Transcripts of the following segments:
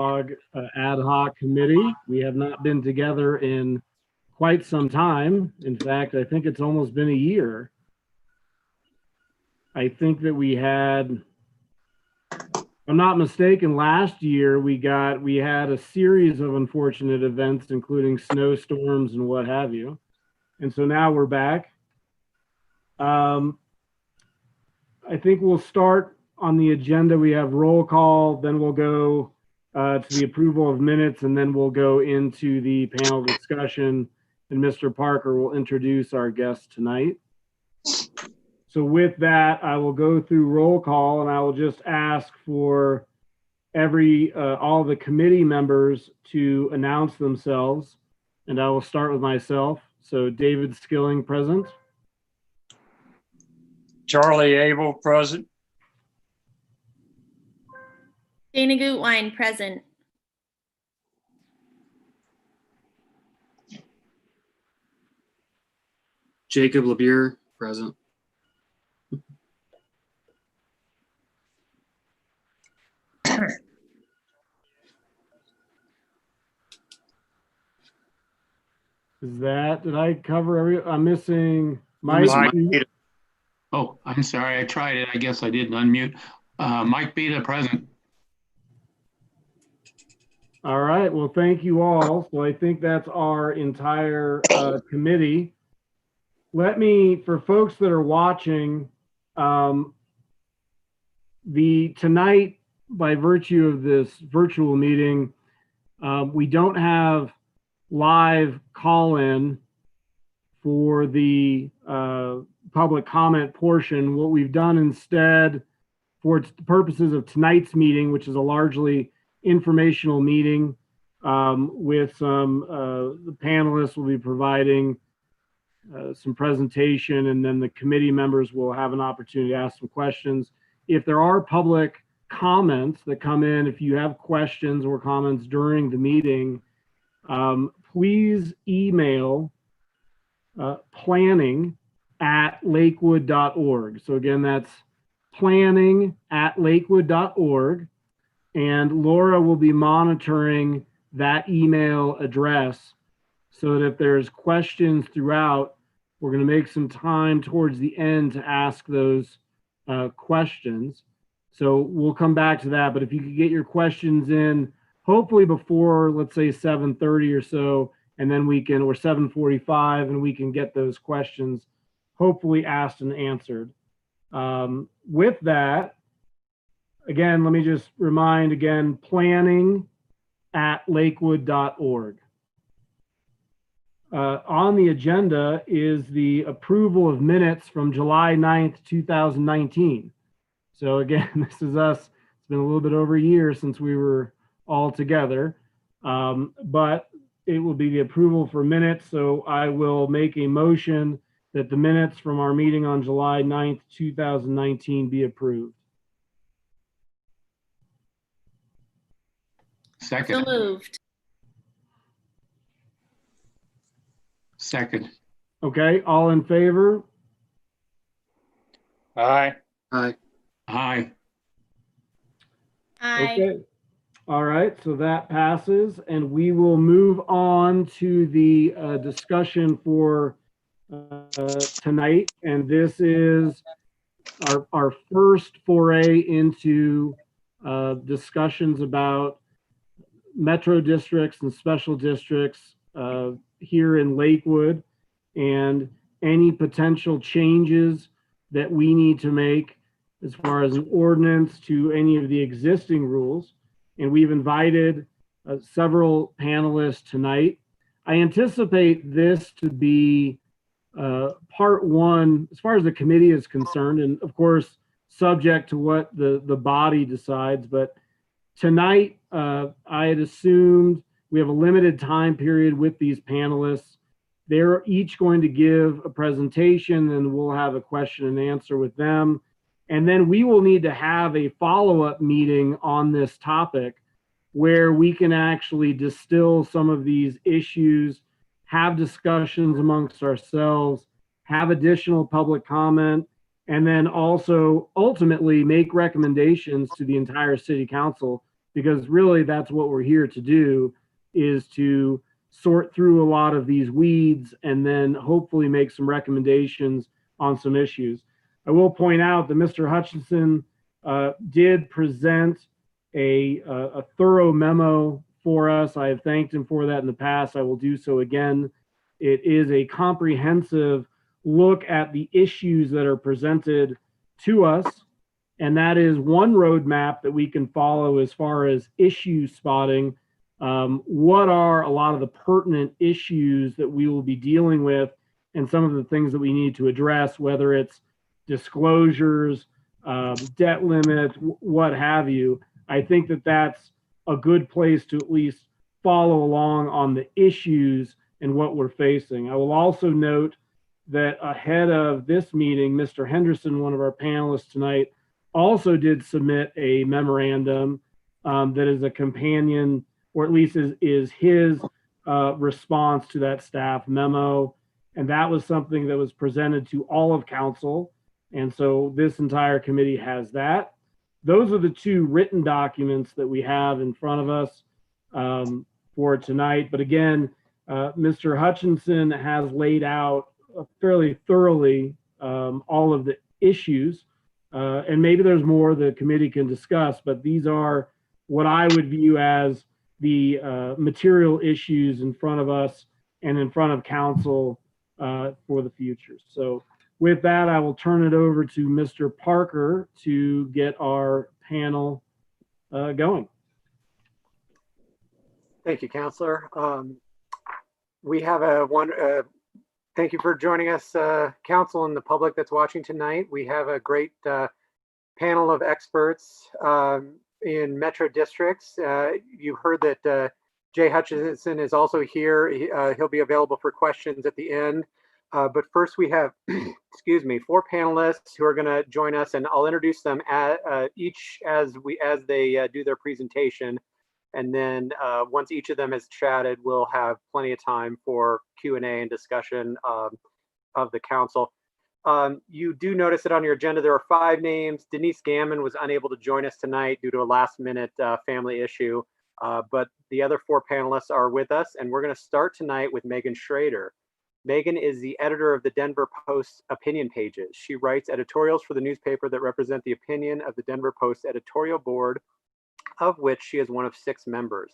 ad hoc committee. We have not been together in quite some time. In fact, I think it's almost been a year. I think that we had, if I'm not mistaken, last year we had a series of unfortunate events, including snowstorms and what have you. And so now we're back. I think we'll start on the agenda. We have roll call, then we'll go to the approval of minutes, and then we'll go into the panel discussion, and Mr. Parker will introduce our guest tonight. So with that, I will go through roll call, and I will just ask for all the committee members to announce themselves, and I will start with myself. So David Skilling, present. Charlie Abel, present. Dana Gutwein, present. Jacob LeBure, present. Did I cover I'm missing Mike. Oh, I'm sorry. I tried it. I guess I didn't unmute. Mike Beta, present. All right. Well, thank you all. So I think that's our entire committee. For folks that are watching, tonight, by virtue of this virtual meeting, we don't have live call-in for the public comment portion. What we've done instead, for the purposes of tonight's meeting, which is a largely informational meeting with the panelists will be providing some presentation, and then the committee members will have an opportunity to ask some questions. If there are public comments that come in, if you have questions or comments during the meeting, please email planning@lakewood.org. So again, that's planning@lakewood.org. And Laura will be monitoring that email address so that if there's questions throughout, we're going to make some time towards the end to ask those questions. So we'll come back to that. But if you could get your questions in, hopefully before, let's say 7:30 or so, and then we can, or 7:45, and we can get those questions hopefully asked and answered. With that, again, let me just remind again, planning@lakewood.org. On the agenda is the approval of minutes from July 9th, 2019. So again, this is us. It's been a little bit over a year since we were all together, but it will be the approval for minutes. So I will make a motion that the minutes from our meeting on July 9th, 2019 be approved. Second. So moved. Second. Okay, all in favor? Aye. Aye. Aye. Aye. Okay. All right, so that passes, and we will move on to the discussion for tonight. And this is our first foray into discussions about metro districts and special districts here in Lakewood, and any potential changes that we need to make as far as an ordinance to any of the existing rules. And we've invited several panelists tonight. I anticipate this to be part one, as far as the committee is concerned, and of course, subject to what the body decides. But tonight, I had assumed we have a limited time period with these panelists. They're each going to give a presentation, and we'll have a question and answer with them. And then we will need to have a follow-up meeting on this topic where we can actually distill some of these issues, have discussions amongst ourselves, have additional public comment, and then also ultimately make recommendations to the entire city council because really that's what we're here to do, is to sort through a lot of these weeds and then hopefully make some recommendations on some issues. I will point out that Mr. Hutchinson did present a thorough memo for us. I have thanked him for that in the past. I will do so again. It is a comprehensive look at the issues that are presented to us, and that is one roadmap that we can follow as far as issue spotting. What are a lot of the pertinent issues that we will be dealing with, and some of the things that we need to address, whether it's disclosures, debt limits, what have you. I think that that's a good place to at least follow along on the issues and what we're facing. I will also note that ahead of this meeting, Mr. Henderson, one of our panelists tonight, also did submit a memorandum that is a companion, or at least is his response to that staff memo. And that was something that was presented to all of council. And so this entire committee has that. Those are the two written documents that we have in front of us for tonight. But again, Mr. Hutchinson has laid out fairly thoroughly all of the issues. And maybe there's more the committee can discuss, but these are what I would view as the material issues in front of us and in front of council for the future. So with that, I will turn it over to Mr. Parker to get our panel going. Thank you, Counselor. We have thank you for joining us, Council and the public that's watching tonight. We have a great panel of experts in metro districts. You heard that Jay Hutchinson is also here. He'll be available for questions at the end. But first we have, excuse me, 4 panelists who are going to join us, and I'll introduce them each as they do their presentation. And then once each of them has chatted, we'll have plenty of time for Q&A and discussion of the council. You do notice that on your agenda, there are 5 names. Denise Gammon was unable to join us tonight due to a last-minute family issue, but the other 4 panelists are with us, and we're going to start tonight with Megan Schroeder. Megan is the editor of the Denver Post opinion pages. She writes editorials for the newspaper that represent the opinion of the Denver Post editorial board, of which she is one of 6 members.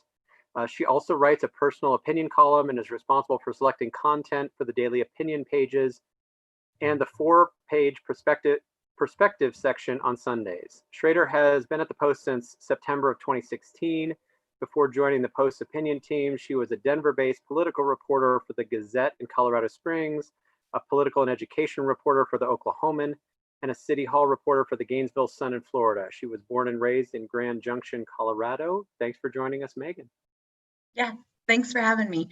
She also writes a personal opinion column and is responsible for selecting content for the daily opinion pages and the 4-page perspective section on Sundays. Schroeder has been at the Post since September of 2016. Before joining the Post opinion team, she was a Denver-based political reporter for the Gazette in Colorado Springs, a political and education reporter for the Oklahoman, and a City Hall reporter for the Gainesville Sun in Florida. She was born and raised in Grand Junction, Colorado. Thanks for joining us, Megan. Yeah, thanks for having me.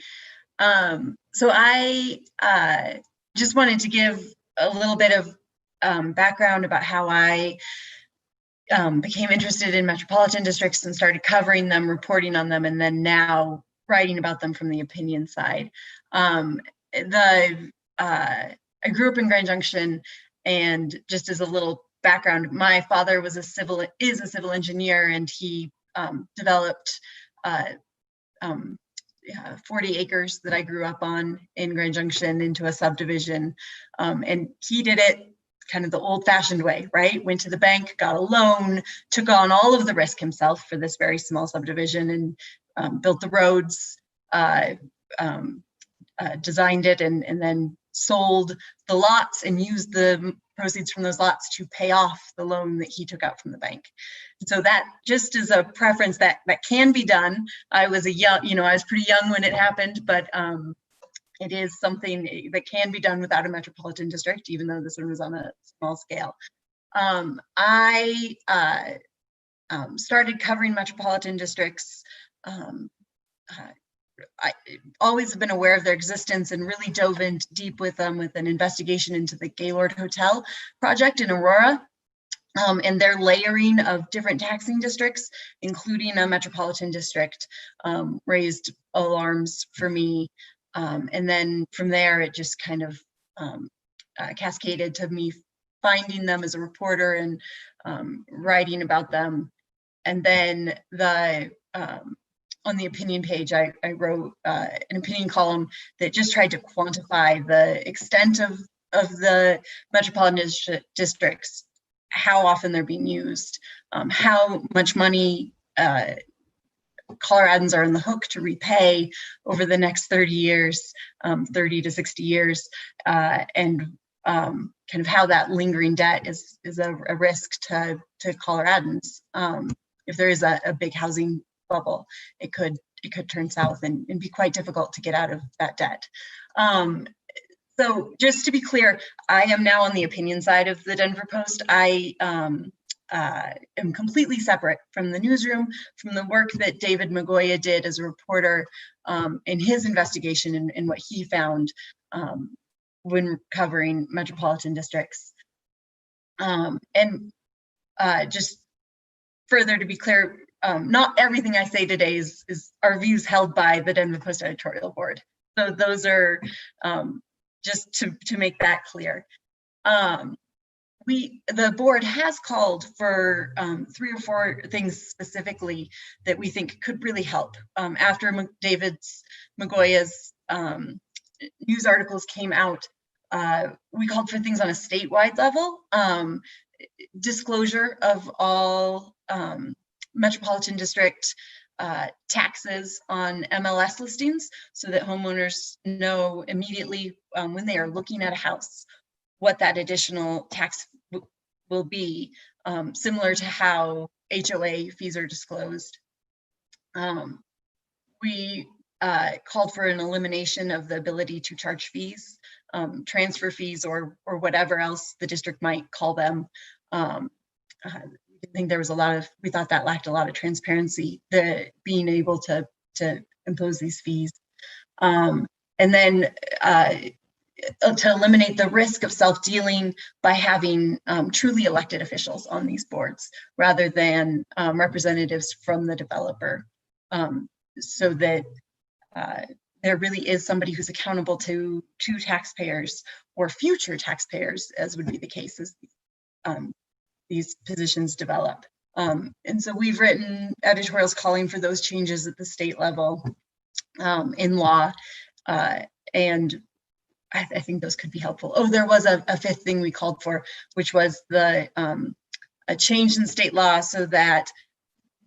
So I just wanted to give a little bit of background about how I became interested in metropolitan districts and started covering them, reporting on them, and then now writing about them from the opinion side. I grew up in Grand Junction, and just as a little background, my father is a civil engineer, and he developed 40 acres that I grew up on in Grand Junction into a subdivision. And he did it kind of the old-fashioned way, right? Went to the bank, got a loan, took on all of the risk himself for this very small subdivision, and built the roads, designed it, and then sold the lots and used the proceeds from those lots to pay off the loan that he took out from the bank. So that just is a preference that can be done. I was I was pretty young when it happened, but it is something that can be done without a metropolitan district, even though this one was on a small scale. I started covering metropolitan districts. I always have been aware of their existence and really dove in deep with them with an investigation into the Gaylord Hotel project in Aurora, and their layering of different taxing districts, including a metropolitan district, raised alarms for me. And then from there, it just kind of cascaded to me finding them as a reporter and writing about them. And then on the opinion page, I wrote an opinion column that just tried to quantify the extent of the metropolitan districts, how often they're being used, how much money Coloradans are on the hook to repay over the next 30 years, 30 to 60 years, and kind of how that lingering debt is a risk to Coloradans. If there is a big housing bubble, it could turn south and be quite difficult to get out of that debt. So just to be clear, I am now on the opinion side of the Denver Post. I am completely separate from the newsroom, from the work that David Magoya did as a reporter in his investigation and what he found when covering metropolitan districts. Just further to be clear, not everything I say today is our views held by the Denver Post editorial board. So those are just to make that clear. The board has called for 3 or 4 things specifically that we think could really help. After David Magoya's news articles came out, we called for things on a statewide level, disclosure of all metropolitan district taxes on MLS listings so that homeowners know immediately when they are looking at a house what that additional tax will be, similar to how HOA fees are disclosed. We called for an elimination of the ability to charge fees, transfer fees, or whatever else the district might call them. I think there was we thought that lacked a lot of transparency, being able to impose these fees. And then to eliminate the risk of self-dealing by having truly elected officials on these boards rather than representatives from the developer, so that there really is somebody who's accountable to taxpayers or future taxpayers, as would be the case as these positions develop. And so we've written editorials calling for those changes at the state level in law, and I think those could be helpful. Oh, there was a 5th thing we called for, which was a change in state law so that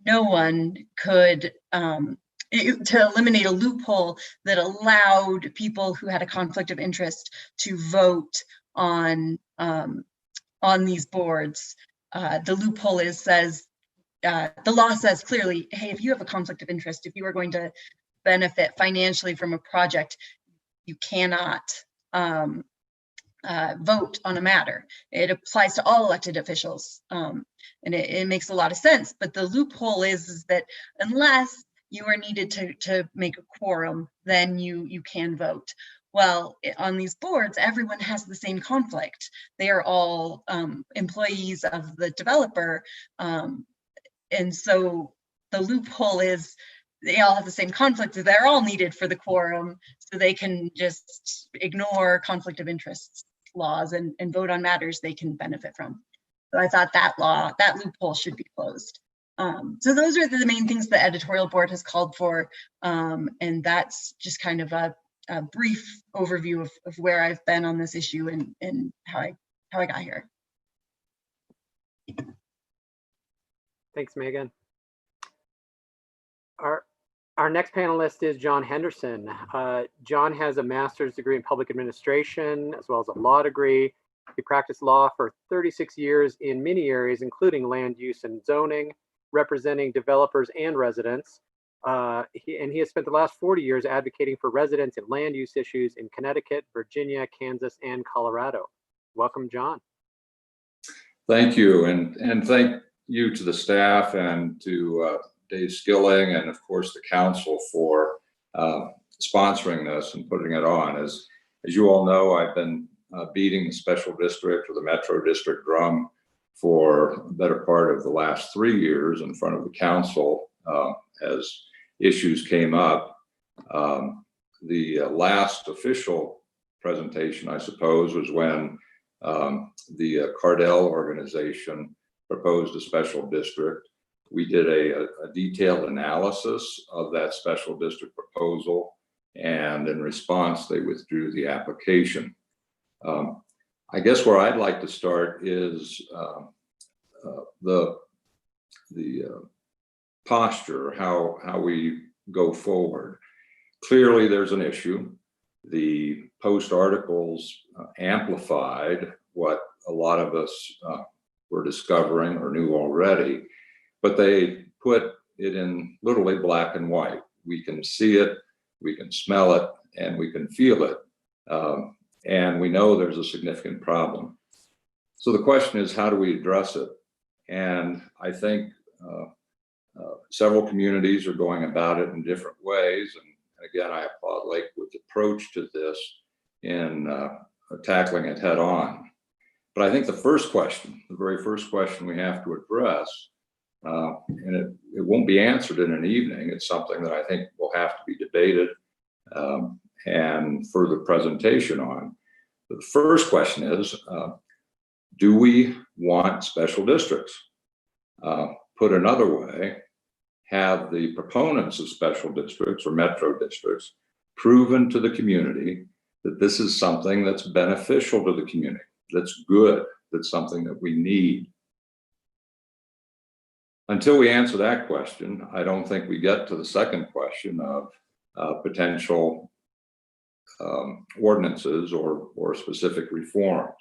no one could, to eliminate a loophole that allowed people who had a conflict of interest to vote on these boards. The loophole the law says clearly, hey, if you have a conflict of interest, if you are going to benefit financially from a project, you cannot vote on a matter. It applies to all elected officials, and it makes a lot of sense. But the loophole is that unless you are needed to make a quorum, then you can vote. Well, on these boards, everyone has the same conflict. They are all employees of the developer, and so the loophole is they all have the same conflict. They're all needed for the quorum, so they can just ignore conflict of interest laws and vote on matters they can benefit from. So I thought that loophole should be closed. So those are the main things the editorial board has called for, and that's just kind of a brief overview of where I've been on this issue and how I got here. Thanks, Megan. Our next panelist is John Henderson. John has a master's degree in public administration as well as a law degree. He practiced law for 36 years in many areas, including land use and zoning, representing developers and residents. He has spent the last 40 years advocating for residents in land use issues in Connecticut, Virginia, Kansas, and Colorado. Welcome, John. Thank you, and thank you to the staff and to Dave Skilling and of course the council for sponsoring this and putting it on. As you all know, I've been beating the special district or the metro district drum for the better part of the last 3 years in front of the council as issues came up. The last official presentation, I suppose, was when the Cardell organization proposed a special district. We did a detailed analysis of that special district proposal, and in response, they withdrew the application. I guess where I'd like to start is the posture, how we go forward. Clearly, there's an issue. The Post articles amplified what a lot of us were discovering or knew already, but they put it in literally black and white. We can see it, we can smell it, and we can feel it. And we know there's a significant problem. So the question is, how do we address it? And I think several communities are going about it in different ways. And again, I applaud Lakewood's approach to this in tackling it head on. But I think the very first question we have to address, and it won't be answered in an evening. It's something that I think will have to be debated and further presentation on. But the first question is, do we want special districts? Put another way, have the proponents of special districts or metro districts proven to the community that this is something that's beneficial to the community, that's good, that's something that we need. Until we answer that question, I don't think we get to the second question of potential ordinances or specific reforms.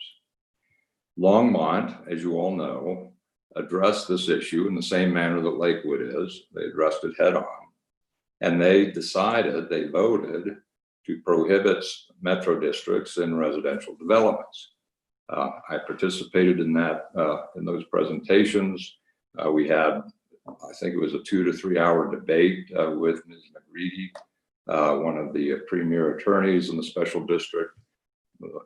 Longmont, as you all know, addressed this issue in the same manner that Lakewood is. They addressed it head on, and they voted to prohibit metro districts in residential developments. I participated in those presentations. We had, I think it was a 2 to 3 hour debate with Ms. McGreedy, one of the premier attorneys in the special district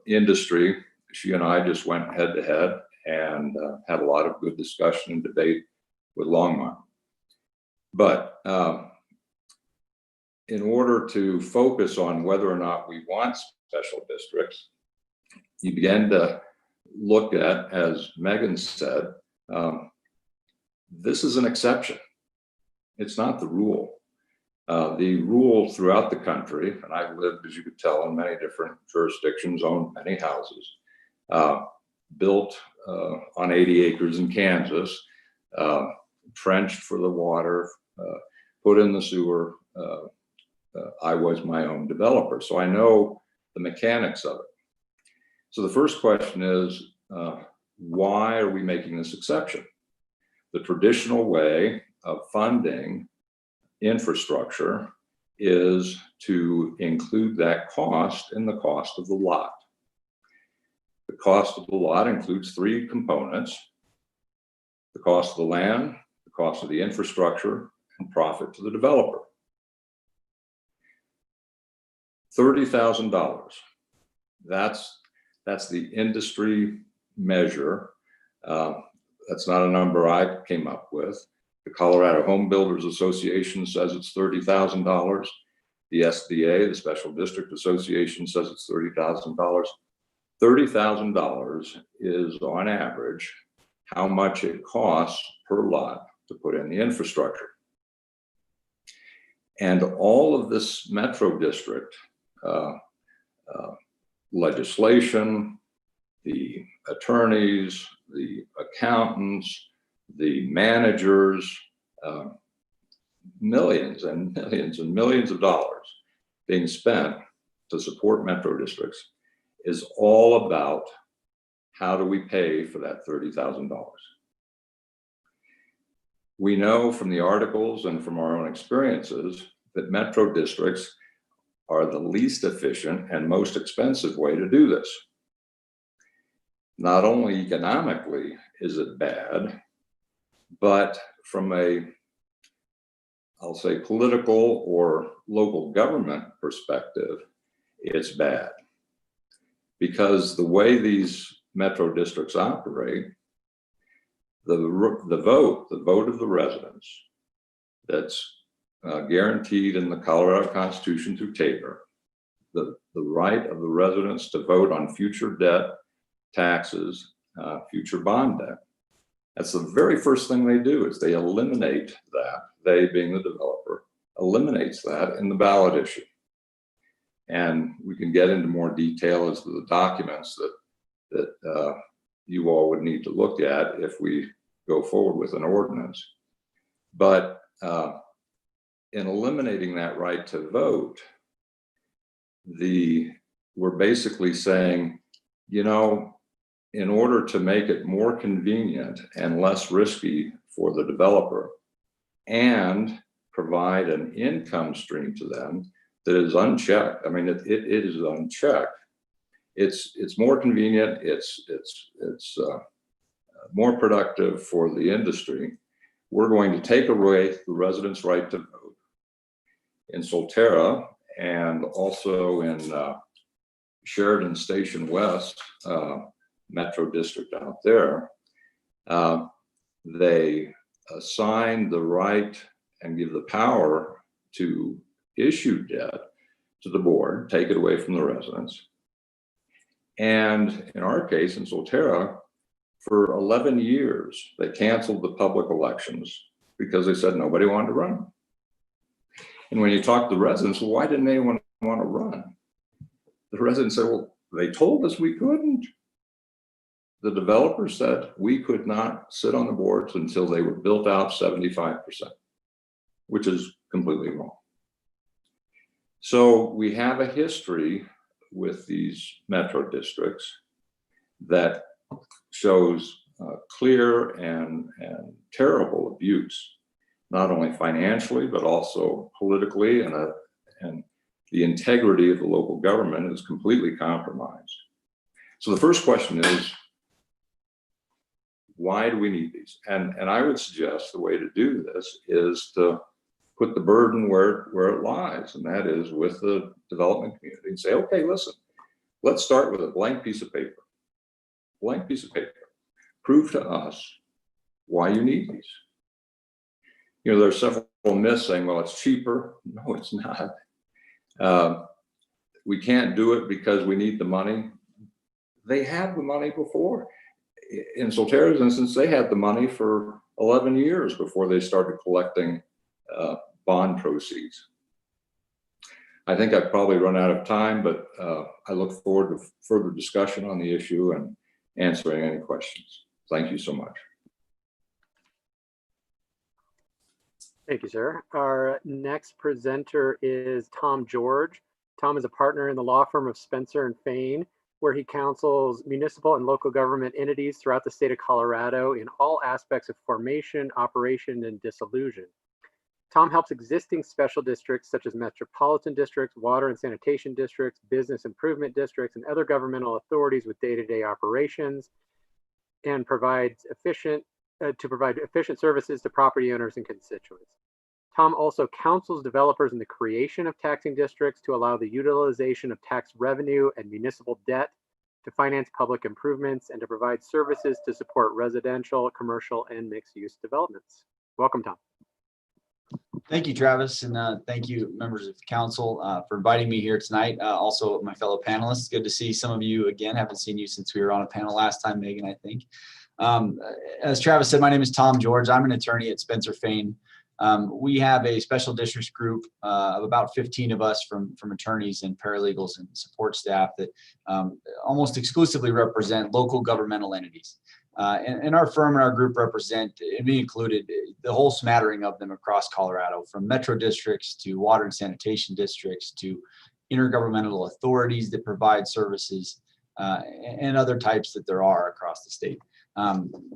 industry. She and I just went head to head and had a lot of good discussion and debate with Longmont. But in order to focus on whether or not we want special districts, you begin to look at, as Megan said, this is an exception. It's not the rule. The rule throughout the country, and I've lived, as you could tell, in many different jurisdictions, owned many houses, built on 80 acres in Kansas, trenched for the water, put in the sewer. I was my own developer, so I know the mechanics of it. So the first question is, why are we making this exception? The traditional way of funding infrastructure is to include that cost in the cost of the lot. The cost of the lot includes three components: the cost of the land, the cost of the infrastructure, and profit to the developer. $30,000. That's the industry measure. That's not a number I came up with. The Colorado Home Builders Association says it's $30,000. The SDA, the Special District Association, says it's $30,000. $30,000 is on average how much it costs per lot to put in the infrastructure. And all of this metro district legislation, the attorneys, the accountants, the managers, millions and millions and millions of dollars being spent to support metro districts is all about how do we pay for that $30,000. We know from the articles and from our own experiences that metro districts are the least efficient and most expensive way to do this. Not only economically is it bad, but from a, I'll say, political or local government perspective, it's bad. Because the way these metro districts operate, the vote of the residents that's guaranteed in the Colorado Constitution through Tabor, the right of the residents to vote on future debt, taxes, future bond debt, That's the very first thing they do, is they eliminate that, they being the developer, eliminates that in the ballot issue. And we can get into more detail as to the documents that you all would need to look at if we go forward with an ordinance. But in eliminating that right to vote, we're basically saying, you know, in order to make it more convenient and less risky for the developer and provide an income stream to them that is unchecked. I mean, it is unchecked. It's more convenient. It's more productive for the industry. We're going to take away the residents' right to vote in Solterra and also in Sheridan Station West Metro District out there. They assign the right and give the power to issue debt to the board, take it away from the residents. And in our case, in Solterra, for 11 years, they canceled the public elections because they said nobody wanted to run. And when you talk to the residents, well, why didn't anyone want to run? The residents said, well, they told us we couldn't. The developer said we could not sit on the boards until they were built out 75%, which is completely wrong. So we have a history with these metro districts that shows clear and terrible abuse, not only financially, but also politically, and the integrity of the local government is completely compromised. So the first question is, why do we need these? And I would suggest the way to do this is to put the burden where it lies, and that is with the development community, and say, okay, listen, let's start with a blank piece of paper. Blank piece of paper. Prove to us why you need these. You know, there's several myths saying, well, it's cheaper. No, it's not. We can't do it because we need the money. They had the money before. In Solterra's instance, they had the money for 11 years before they started collecting bond proceeds. I think I've probably run out of time, but I look forward to further discussion on the issue and answering any questions. Thank you so much. Thank you, sir. Our next presenter is Tom George. Tom is a partner in the law firm of Spencer and Fain, where he counsels municipal and local government entities throughout the state of Colorado in all aspects of formation, operation, and dissolution. Tom helps existing special districts such as metropolitan districts, water and sanitation districts, business improvement districts, and other governmental authorities with day-to-day operations, and provides efficient services to property owners and constituents. Tom also counsels developers in the creation of taxing districts to allow the utilization of tax revenue and municipal debt to finance public improvements and to provide services to support residential, commercial, and mixed-use developments. Welcome, Tom. Thank you, Travis, and thank you, members of the council, for inviting me here tonight. Also, my fellow panelists, good to see some of you again. Haven't seen you since we were on a panel last time, Megan, I think. As Travis said, my name is Tom George. I'm an attorney at Spencer Fain. We have a special districts group of about 15 of us from attorneys and paralegals and support staff that almost exclusively represent local governmental entities. And our firm and our group represent, and me included, the whole smattering of them across Colorado, from metro districts to water and sanitation districts to intergovernmental authorities that provide services and other types that there are across the state.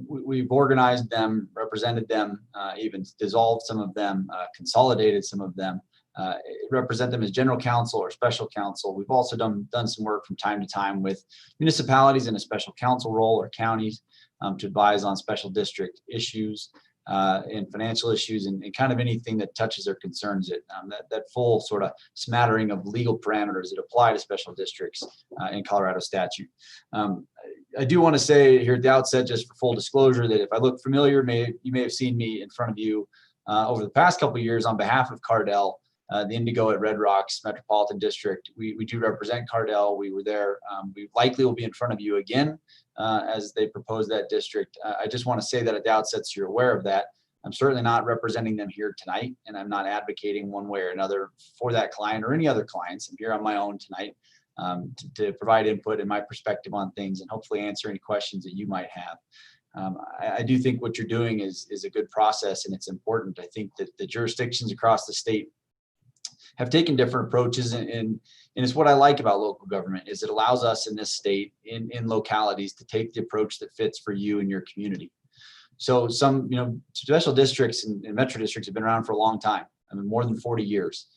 We've organized them, represented them, even dissolved some of them, consolidated some of them, represent them as general counsel or special counsel. We've also done some work from time to time with municipalities in a special counsel role or counties to advise on special district issues and financial issues and kind of anything that touches their concerns. That full sort of smattering of legal parameters that apply to special districts in Colorado statute. I do want to say here at the outset, just for full disclosure, that if I look familiar, you may have seen me in front of you over the past couple of years on behalf of Cardell the Indigo at Red Rocks Metropolitan District. We do represent Cardell. We were there. We likely will be in front of you again as they propose that district. I just want to say that at the outset, so you're aware of that. I'm certainly not representing them here tonight, and I'm not advocating one way or another for that client or any other clients. I'm here on my own tonight to provide input and my perspective on things and hopefully answer any questions that you might have. I do think what you're doing is a good process and it's important. I think that the jurisdictions across the state have taken different approaches, and it's what I like about local government is it allows us in this state in localities to take the approach that fits for you and your community. So some, special districts and metro districts have been around for a long time. I mean, more than 40 years.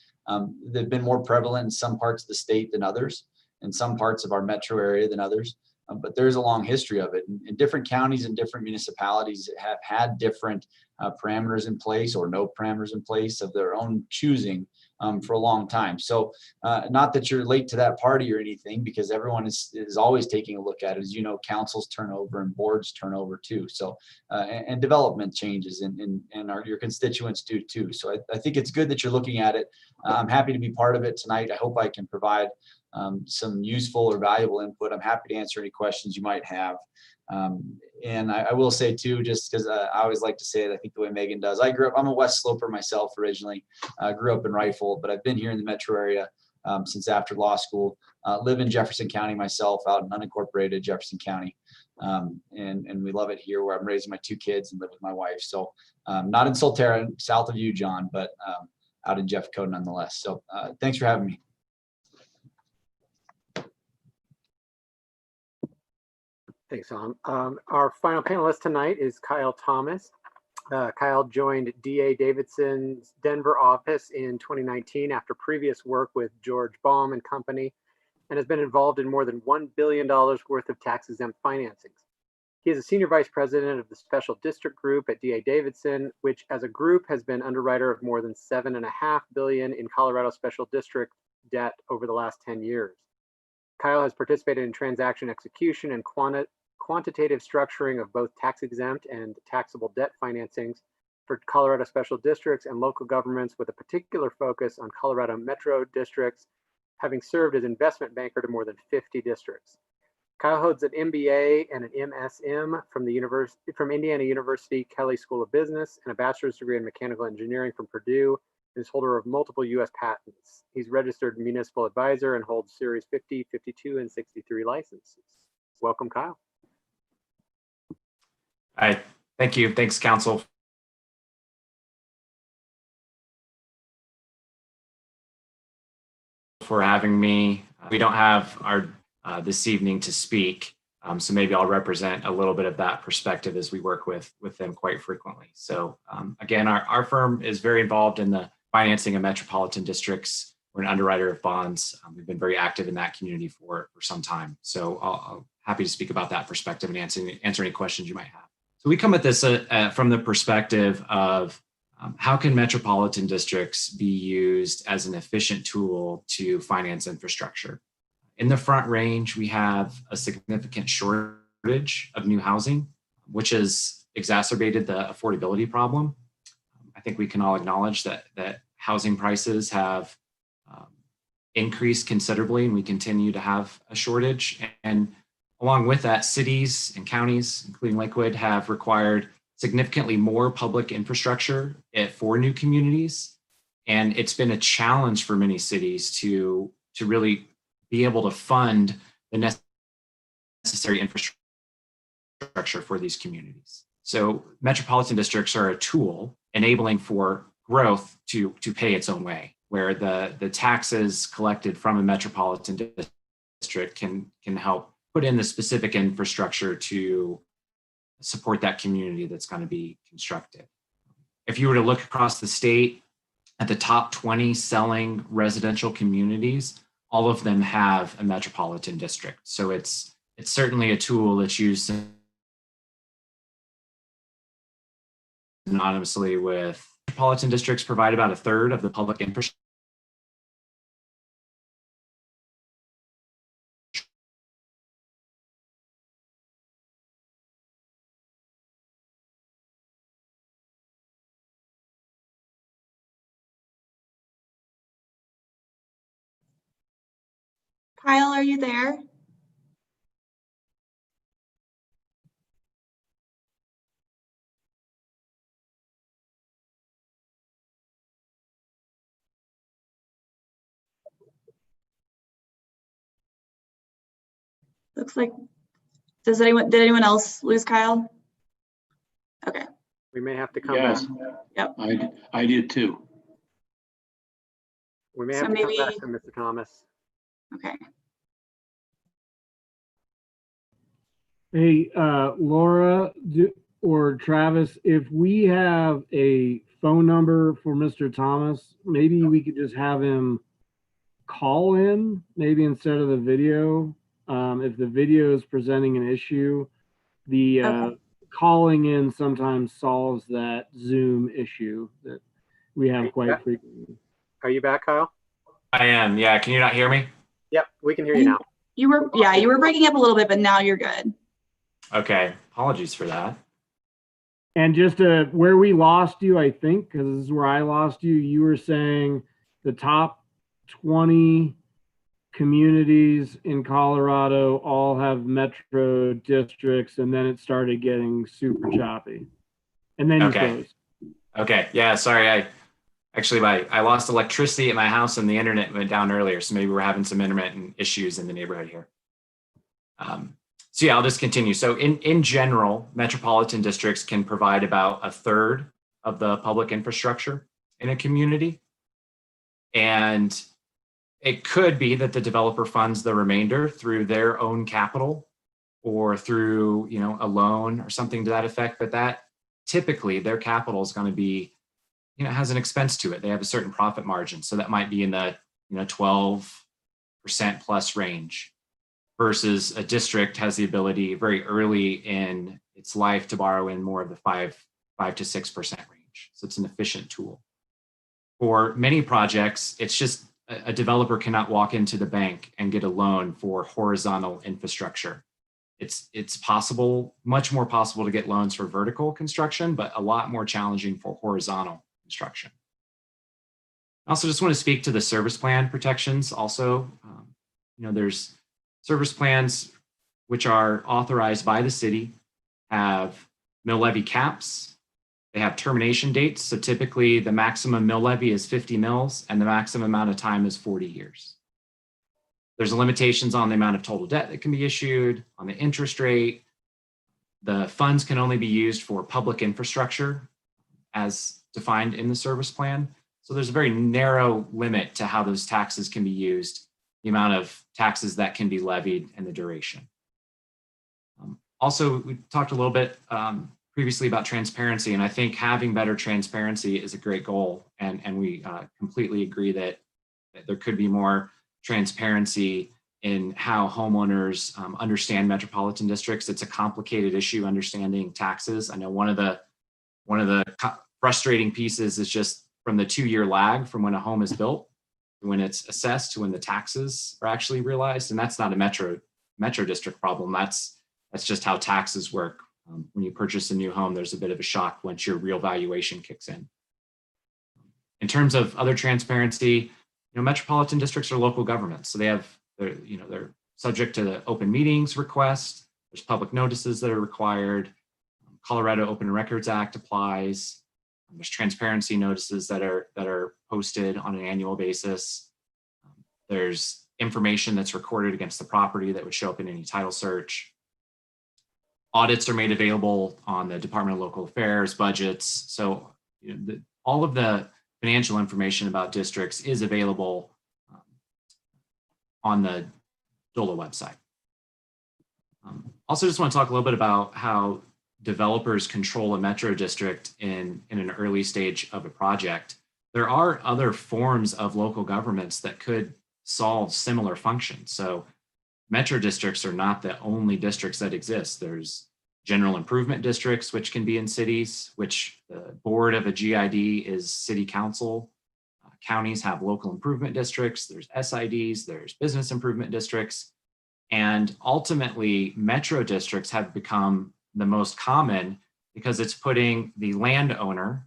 They've been more prevalent in some parts of the state than others, in some parts of our metro area than others. But there's a long history of it. And different counties and different municipalities have had different parameters in place or no parameters in place of their own choosing for a long time. So not that you're late to that party or anything, because everyone is always taking a look at it. As you know, councils turn over and boards turn over too. So and development changes and your constituents do too. So I think it's good that you're looking at it. I'm happy to be part of it tonight. I hope I can provide some useful or valuable input. I'm happy to answer any questions you might have. And I will say too, just because I always like to say it, I think the way Megan does. I'm a West Sloper myself originally. I grew up in Rifle, but I've been here in the metro area since after law school. Live in Jefferson County myself, out in unincorporated Jefferson County. And we love it here where I'm raising my 2 kids and live with my wife. So not in Solterra, south of you, John, but out in Jeffco nonetheless. So thanks for having me. Thanks, Tom. Our final panelist tonight is Kyle Thomas. Kyle joined DA Davidson's Denver office in 2019 after previous work with George Baum and Company, and has been involved in more than $1 billion worth of tax-exempt financings. He is a senior vice president of the Special District Group at DA Davidson, which as a group has been underwriter of more than $7.5 billion in Colorado Special District debt over the last 10 years. Kyle has participated in transaction execution and quantitative structuring of both tax-exempt and taxable debt financings for Colorado special districts and local governments, with a particular focus on Colorado metro districts, having served as investment banker to more than 50 districts. Kyle holds an MBA and an MSM from Indiana University Kelley School of Business and a bachelor's degree in mechanical engineering from Purdue, and is holder of multiple U.S. patents. He's registered municipal advisor and holds Series 50, 52, and 63 licenses. Welcome, Kyle. Hi, thank you. Thanks, Council, for having me. We don't have our this evening to speak, so maybe I'll represent a little bit of that perspective as we work with them quite frequently. So again, our firm is very involved in the financing of metropolitan districts. We're an underwriter of bonds. We've been very active in that community for some time. So I'll happy to speak about that perspective and answer any questions you might have. So we come at this from the perspective of how can metropolitan districts be used as an efficient tool to finance infrastructure? In the Front Range, we have a significant shortage of new housing, which has exacerbated the affordability problem. I think we can all acknowledge that housing prices have increased considerably, and we continue to have a shortage. And along with that, cities and counties, including Lakewood, have required significantly more public infrastructure for new communities. And it's been a challenge for many cities to really be able to fund the necessary infrastructure for these communities. So metropolitan districts are a tool enabling for growth to pay its own way, where the taxes collected from a metropolitan district can help put in the specific infrastructure to support that community that's going to be constructed. If you were to look across the state at the top 20 selling residential communities, all of them have a metropolitan district. So it's certainly a tool that's used synonymously with metropolitan districts. Provide about 1/3 of the public infrastructure Kyle, are you there? Looks like, did anyone else lose Kyle? Okay, We may have to come back. Yes, I did too. We may So have to come maybe- back to Mr. Thomas. okay. Hey, Laura or Travis, if we have a phone number for Mr. Thomas, maybe we could just have him call in, maybe instead of the video. If the video is presenting an issue, the Okay. calling in sometimes solves that Zoom issue that we have Yeah. quite frequently. Are you back, Kyle? I am. Yeah. Can you not hear me? Yep, we can hear you now. You were breaking up a little bit, but now you're good. Okay. Apologies for that. And just where we lost you, I think, because this is where I lost you, you were saying the top 20 communities in Colorado all have metro districts, and then it started getting super choppy. And then you Okay. froze. Okay. Yeah. Sorry. I lost electricity at my house and the internet went down earlier. So maybe we're having some intermittent issues in the neighborhood here. So yeah, I'll just continue. So in general, metropolitan districts can provide about a third of the public infrastructure in a community. And it could be that the developer funds the remainder through their own capital or through, a loan or something to that effect. But that typically their capital is going to be, has an expense to it. They have a certain profit margin. So that might be in the, 12% plus range. Versus a district has the ability very early in its life to borrow in more of the 5 to 6% range. So it's an efficient tool. For many projects, it's just a developer cannot walk into the bank and get a loan for horizontal infrastructure. It's possible, much more possible to get loans for vertical construction, but a lot more challenging for horizontal construction. I also just want to speak to the service plan protections also. There's service plans, which are authorized by the city, have mill levy caps. They have termination dates. So typically the maximum mill levy is 50 mills and the maximum amount of time is 40 years. There's limitations on the amount of total debt that can be issued, on the interest rate. The funds can only be used for public infrastructure as defined in the service plan. So there's a very narrow limit to how those taxes can be used, the amount of taxes that can be levied, and the duration. Also, we talked a little bit previously about transparency, and I think having better transparency is a great goal, and we completely agree that there could be more transparency in how homeowners understand metropolitan districts. It's a complicated issue understanding taxes. I know one of the frustrating pieces is just from the 2-year lag from when a home is built, when it's assessed, to when the taxes are actually realized. And that's not a metro district problem. That's just how taxes work. When you purchase a new home, there's a bit of a shock once your real valuation kicks in. In terms of other transparency, metropolitan districts are local governments. So they're subject to the open meetings request. There's public notices that are required. Colorado Open Records Act applies. There's transparency notices that are posted on an annual basis. There's information that's recorded against the property that would show up in any title search. Audits are made available on the Department of Local Affairs, budgets. So all of the financial information about districts is available on the DOLA website. Also just want to talk a little bit about how developers control a metro district in an early stage of a project. There are other forms of local governments that could solve similar functions. So metro districts are not the only districts that exist. There's general improvement districts, which can be in cities, which the board of a GID is city council. Counties have local improvement districts. There's SIDs, there's business improvement districts. And ultimately, metro districts have become the most common because it's putting the landowner,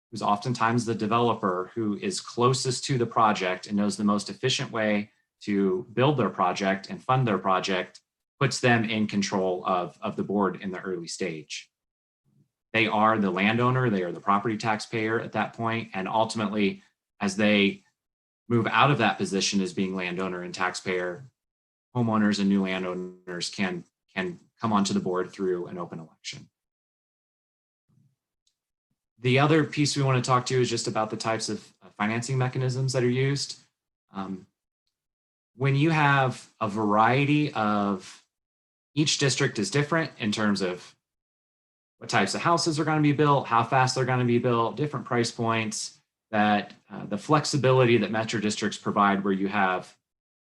who's oftentimes the developer, who is closest to the project and knows the most efficient way to build their project and fund their project puts them in control of the board in the early stage. They are the landowner, they are the property taxpayer at that point, and ultimately, as they move out of that position as being landowner and taxpayer, homeowners and new landowners can come onto the board through an open election. The other piece we want to talk to is just about the types of financing mechanisms that are used. When you have a variety of, each district is different in terms of what types of houses are going to be built, how fast they're going to be built, different price points, that the flexibility that metro districts provide, where you have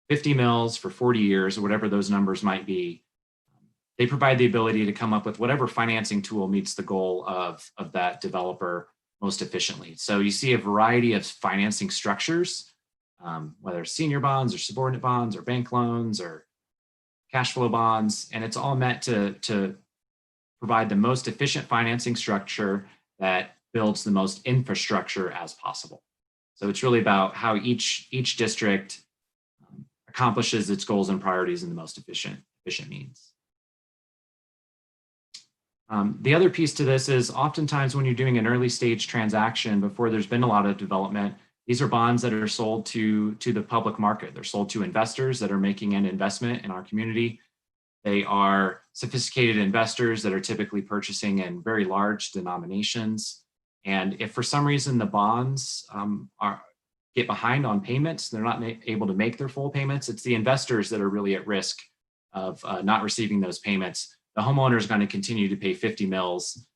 50 mils for 40 years or whatever those numbers might be, they provide the ability to come up with whatever financing tool meets the goal of that developer most efficiently. So you see a variety of financing structures, whether it's senior bonds or subordinate bonds or bank loans or cash flow bonds, and it's all meant to provide the most efficient financing structure that builds the most infrastructure as possible. So it's really about how each district accomplishes its goals and priorities in the most efficient means. The other piece to this is oftentimes when you're doing an early stage transaction before there's been a lot of development, these are bonds that are sold to the public market. They're sold to investors that are making an investment in our community. They are sophisticated investors that are typically purchasing in very large denominations. And if for some reason the bonds get behind on payments, they're not able to make their full payments, it's the investors that are really at risk of not receiving those payments. The homeowner is going to continue to pay 50 mils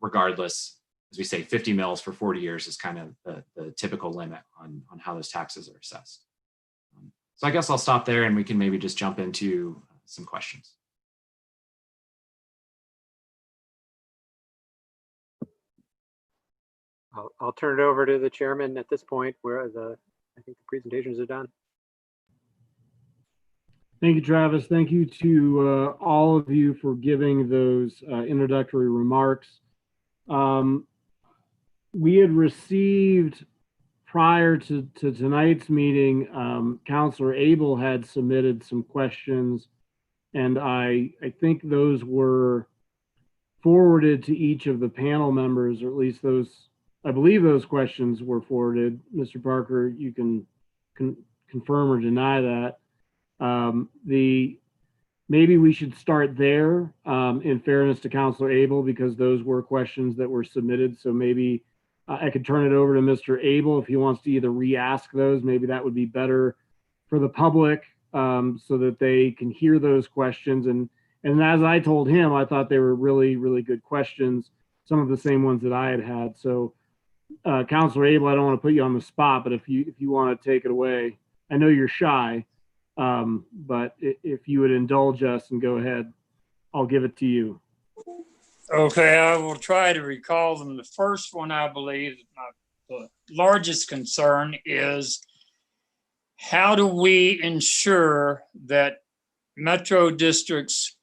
regardless. As we say, 50 mils for 40 years is kind of the typical limit on how those taxes are assessed. So I guess I'll stop there and we can maybe just jump into some questions. I'll turn it over to the chairman at this point where I think the presentations are done. Thank you, Travis. Thank you to all of you for giving those introductory remarks. We had received, prior to tonight's meeting, Councilor Abel had submitted some questions, and I think those were forwarded to each of the panel members, or at least those, I believe those questions were forwarded. Mr. Parker, you can confirm or deny that. Maybe we should start there, in fairness to Councilor Abel, because those were questions that were submitted. So maybe I could turn it over to Mr. Abel if he wants to either re-ask those. Maybe that would be better for the public, so that they can hear those questions. And as I told him, I thought they were really, really good questions, some of the same ones that I had. So Councilor Abel, I don't want to put you on the spot, but if you want to take it away, I know you're shy. But if you would indulge us and go ahead, I'll give it to you. Okay, I will try to recall them. The first one, I believe, the largest concern is how do we ensure that metro districts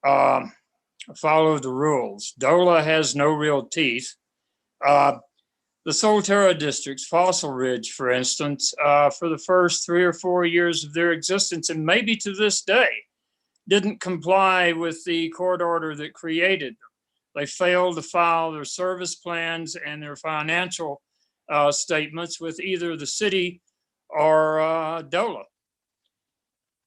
follow the rules? DOLA has no real teeth. The Solterra districts, Fossil Ridge, for instance, for the first 3 or 4 years of their existence, and maybe to this day, didn't comply with the court order that created them. They failed to file their service plans and their financial statements with either the city or DOLA.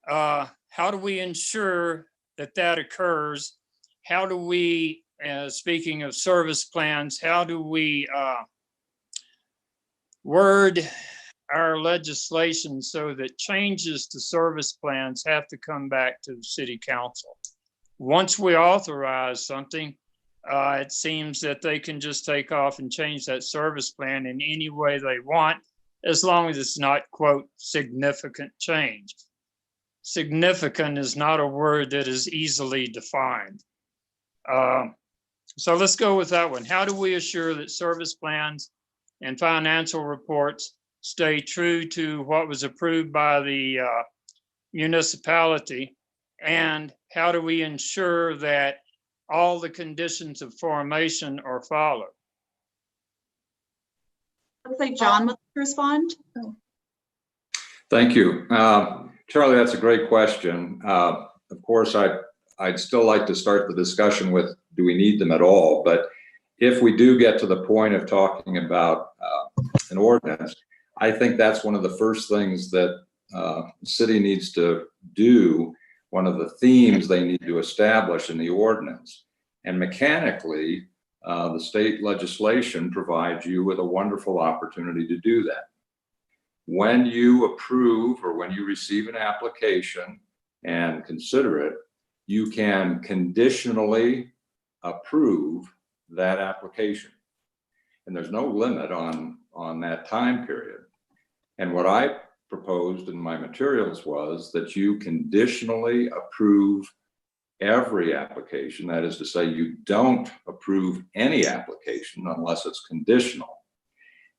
How do we ensure that that occurs? How do we, speaking of service plans, how do we word our legislation so that changes to service plans have to come back to the city council? Once we authorize something, it seems that they can just take off and change that service plan in any way they want, as long as it's not, quote, significant change. Significant is not a word that is easily defined. So let's go with that one. How do we assure that service plans and financial reports stay true to what was approved by the municipality? And how do we ensure that all the conditions of formation are followed? Looks like John would respond. Thank you. Charlie, that's a great question. Of course, I'd still like to start the discussion with, do we need them at all? But if we do get to the point of talking about an ordinance, I think that's one of the first things that the city needs to do, one of the themes they need to establish in the ordinance. And mechanically, the state legislation provides you with a wonderful opportunity to do that. When you approve or when you receive an application and consider it, you can conditionally approve that application. And there's no limit on that time period. And what I proposed in my materials was that you conditionally approve every application. That is to say, you don't approve any application unless it's conditional.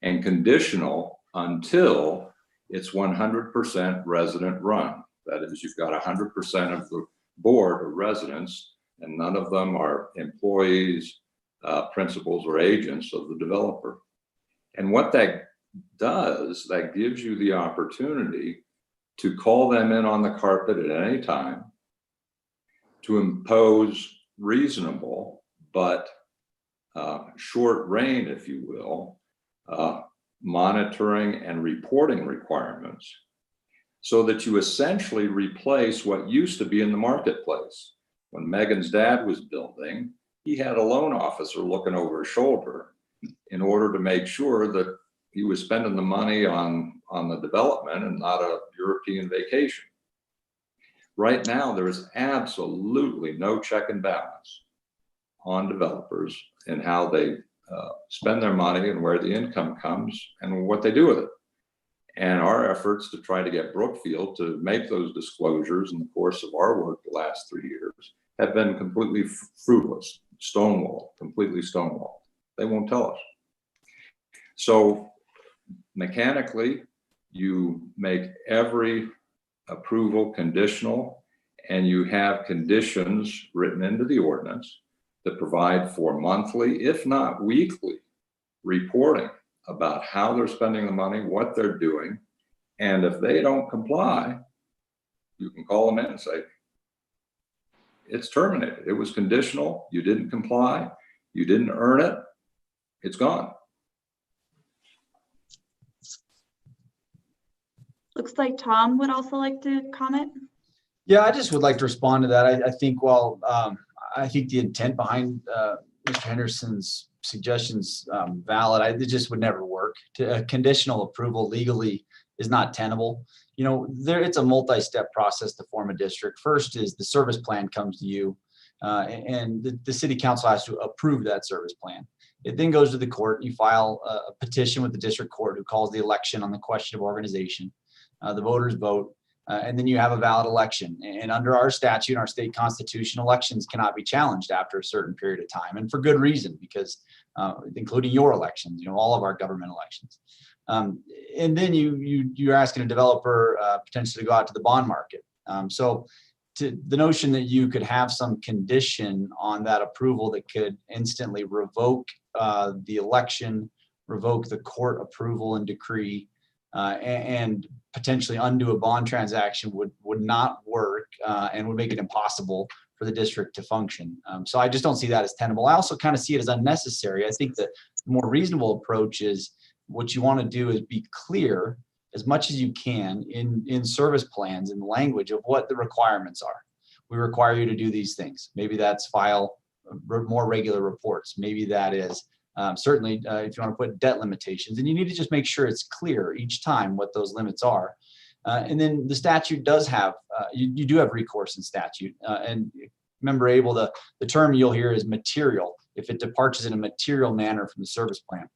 And conditional until it's 100% resident run. That is, you've got 100% of the board are residents, and none of them are employees, principals, or agents of the developer. And what that does, that gives you the opportunity to call them in on the carpet at any time, to impose reasonable but short rein, if you will, monitoring and reporting requirements, so that you essentially replace what used to be in the marketplace. When Megan's dad was building, he had a loan officer looking over his shoulder in order to make sure that he was spending the money on the development and not a European vacation. Right now, there is absolutely no check and balance on developers and how they spend their money and where the income comes and what they do with it. And our efforts to try to get Brookfield to make those disclosures in the course of our work the last 3 years have been completely fruitless, stonewalled, completely stonewalled. They won't tell us. So mechanically, you make every approval conditional, and you have conditions written into the ordinance that provide for monthly, if not weekly, reporting about how they're spending the money, what they're doing. And if they don't comply, you can call them in and say, it's terminated. It was conditional. You didn't comply. You didn't earn it. It's gone. Looks like Tom would also like to comment. Yeah, I just would like to respond to that. I think, well, I think the intent behind Mr. Henderson's suggestions valid. It just would never work. A conditional approval legally is not tenable. You know, it's a multi-step process to form a district. First is the service plan comes to you, and the city council has to approve that service plan. It then goes to the court. You file a petition with the district court, who calls the election on the question of organization. The voters vote. And then you have a valid election. And under our statute, our state constitution, elections cannot be challenged after a certain period of time, and for good reason, because including your elections, you know, all of our government elections. And then you're asking a developer potentially to go out to the bond market. So the notion that you could have some condition on that approval that could instantly revoke the election, revoke the court approval and decree, and potentially undo a bond transaction would not work and would make it impossible for the district to function. So I just don't see that as tenable. I also kind of see it as unnecessary. I think that the more reasonable approach is, what you want to do is be clear as much as you can in service plans, in the language of what the requirements are. We require you to do these things. Maybe that's file more regular reports. Maybe that is certainly if you want to put debt limitations, and you need to just make sure it's clear each time what those limits are. And then the statute does have, you do have recourse in statute. And remember, the term you'll hear is material. If it departs in a material manner from the service plan,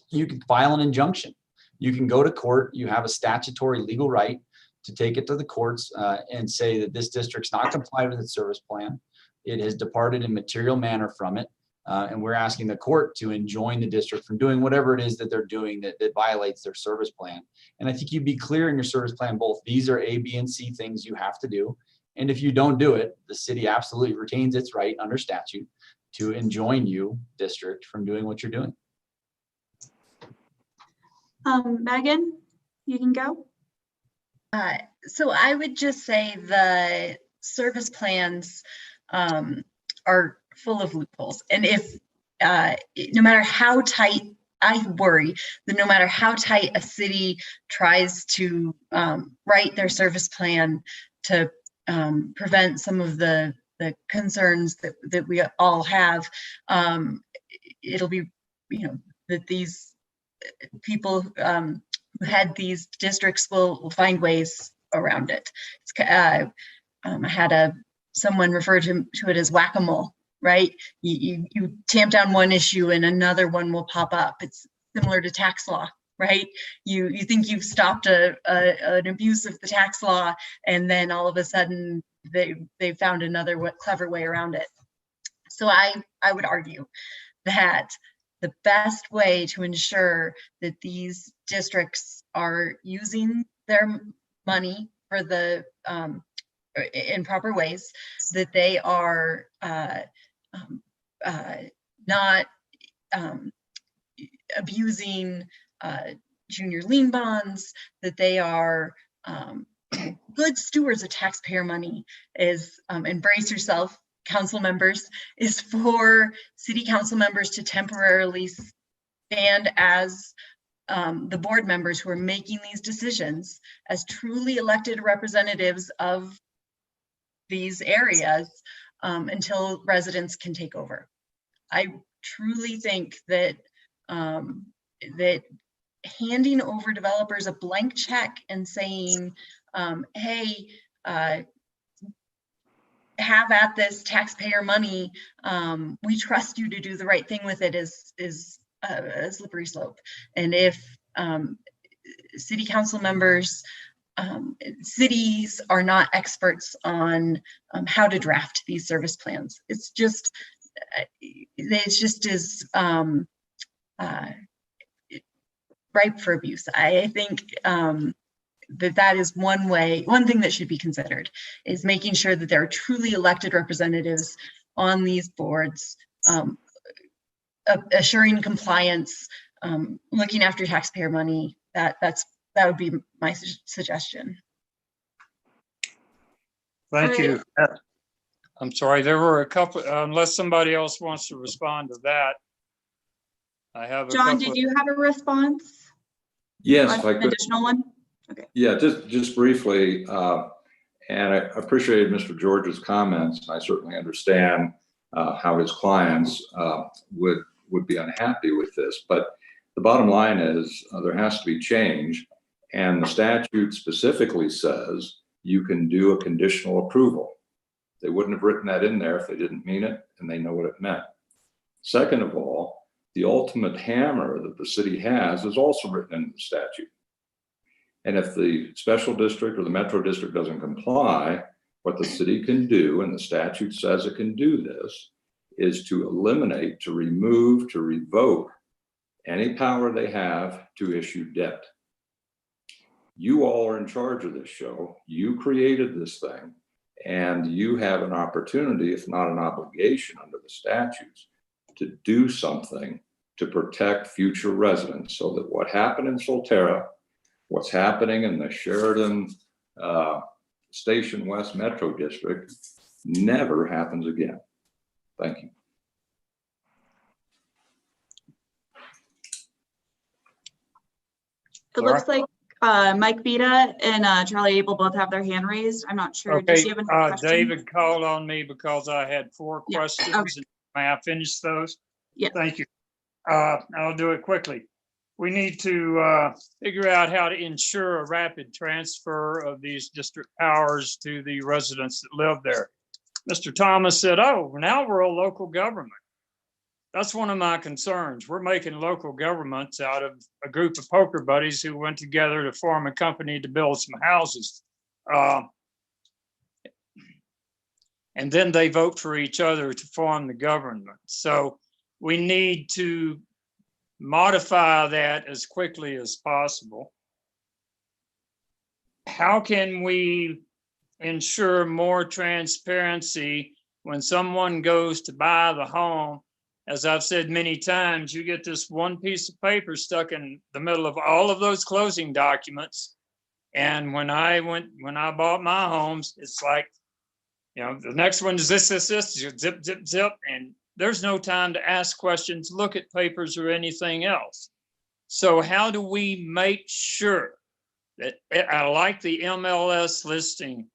you can file an injunction. You can go to court. You have a statutory legal right to take it to the courts and say that this district's not complied with its service plan. It has departed in material manner from it. And we're asking the court to enjoin the district from doing whatever it is that they're doing that violates their service plan. And I think you'd be clear in your service plan, both these are A, B, and C things you have to do. And if you don't do it, the city absolutely retains its right under statute to enjoin you, district, from doing what you're doing. Megan, you can go. So I would just say the service plans are full of loopholes. And if, no matter how tight, I worry that no matter how tight a city tries to write their service plan to prevent some of the concerns that we all have, it'll be, that these people who had these districts will find ways around it. I had someone refer to it as whack-a-mole, right? You tamp down one issue and another one will pop up. It's similar to tax law, right? You think you've stopped an abuse of the tax law, and then all of a sudden they found another clever way around it. So I would argue that the best way to ensure that these districts are using their money for the in proper ways, that they are not abusing junior lien bonds, that they are good stewards of taxpayer money, is embrace yourself, council members, is for city council members to temporarily stand as the board members who are making these decisions as truly elected representatives of these areas until residents can take over. I truly think that that handing over developers a blank check and saying, hey, have at this taxpayer money, we trust you to do the right thing with it, is a slippery slope. And if city council members, cities are not experts on how to draft these service plans, it's just is ripe for abuse. I think that is one thing that should be considered, is making sure that there are truly elected representatives on these boards, assuring compliance, looking after taxpayer money. That would be my suggestion. Thank you. I'm sorry, there were a couple, unless somebody else wants to respond to that. I have a John, couple. did you have a response? Yes, if I could. Additional one? Okay. Yeah, just briefly, and I appreciated Mr. George's comments. I certainly understand how his clients would be unhappy with this, but the bottom line is there has to be change, and the statute specifically says you can do a conditional approval. They wouldn't have written that in there if they didn't mean it, and they know what it meant. Second of all, the ultimate hammer that the city has is also written in the statute. And if the special district or the metro district doesn't comply, what the city can do, and the statute says it can do this, is to eliminate, to remove, to revoke any power they have to issue debt. You all are in charge of this show. You created this thing, and you have an opportunity, if not an obligation under the statutes, to do something to protect future residents, so that what happened in Solterra, what's happening in the Sheridan Station West Metro District, never happens again. Thank you. It looks like Mike Beta and Charlie Abel both have their hand raised. I'm not sure. Okay, Does he have another question? David called on me because I had 4 Yeah, questions. okay. May I finish those? Yeah. Thank you. I'll do it quickly. We need to figure out how to ensure a rapid transfer of these district powers to the residents that live there. Mr. Thomas said, oh, now we're a local government. That's one of my concerns. We're making local governments out of a group of poker buddies who went together to form a company to build some houses. And then they vote for each other to form the government. So we need to modify that as quickly as possible. How can we ensure more transparency when someone goes to buy the home? As I've said many times, you get this one piece of paper stuck in the middle of all of those closing documents, And when I bought my homes, it's like, the next one is this, zip, zip, zip. And there's no time to ask questions, look at papers or anything else. So how do we make sure that, I like the MLS listing,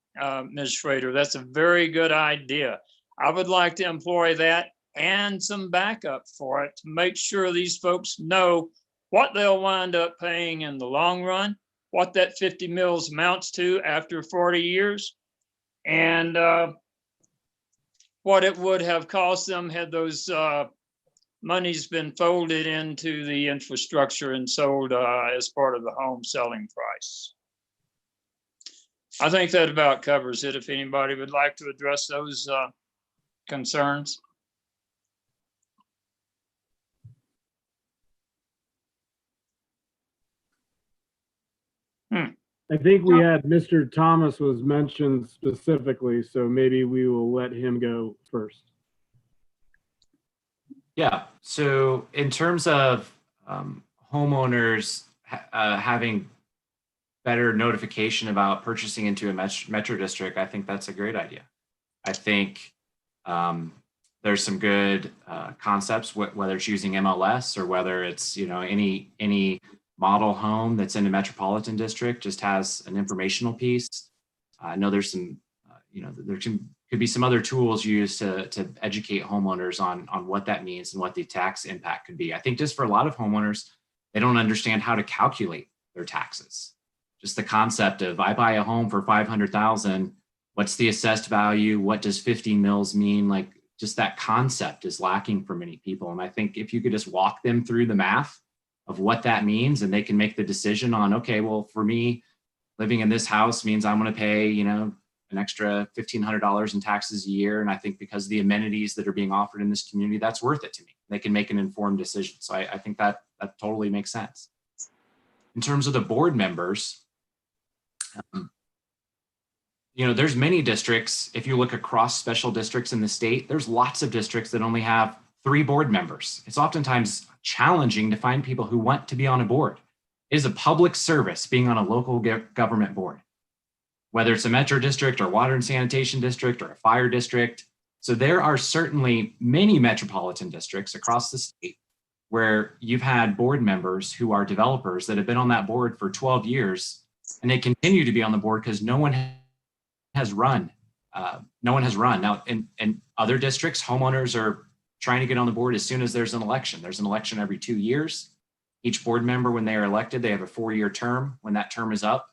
Ms. Schroeder, that's a very good idea. I would like to employ that and some backup for it to make sure these folks know what they'll wind up paying in the long run, what that 50 mils amounts to after 40 years, and what it would have cost them had those money's been folded into the infrastructure and sold as part of the home selling price. I think that about covers it. If anybody would like to address those concerns. I think we had Mr. Thomas was mentioned specifically, so maybe we will let him go first. Yeah, so in terms of homeowners having better notification about purchasing into a metro district, I think that's a great idea. I think there's some good concepts, whether it's using MLS or whether it's any model home that's in a metropolitan district just has an informational piece. I know there's some there could be some other tools used to educate homeowners on what that means and what the tax impact could be. I think just for a lot of homeowners, they don't understand how to calculate their taxes. Just the concept of, I buy a home for $500,000, what's the assessed value? What does 15 mils mean? Like, just that concept is lacking for many people. And I think if you could just walk them through the math of what that means, and they can make the decision on, okay, well, for me, living in this house means I'm going to pay, an extra $1,500 in taxes a year. And I think because of the amenities that are being offered in this community, that's worth it to me. They can make an informed decision. So I think that totally makes sense. In terms of the board members, there's many districts. If you look across special districts in the state, there's lots of districts that only have 3 board members. It's oftentimes challenging to find people who want to be on a board. It is a public service being on a local government board, whether it's a metro district or water and sanitation district or a fire district. So there are certainly many metropolitan districts across the state where you've had board members who are developers that have been on that board for 12 years, and they continue to be on the board because no one has run. Now, in other districts, homeowners are trying to get on the board as soon as there's an election. There's an election every 2 years. Each board member, when they are elected, they have a 4-year term. When that term is up,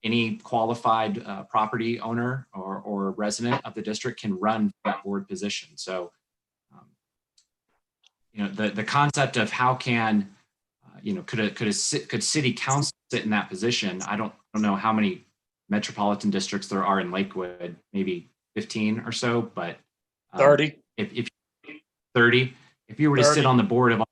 any qualified property owner or resident of the district can run for that board position. So, the concept of how can, could city council sit in that position? I don't know how many metropolitan districts there are in Lakewood, maybe 15 or so, but 30. If 30, if you were to 30. sit on the board of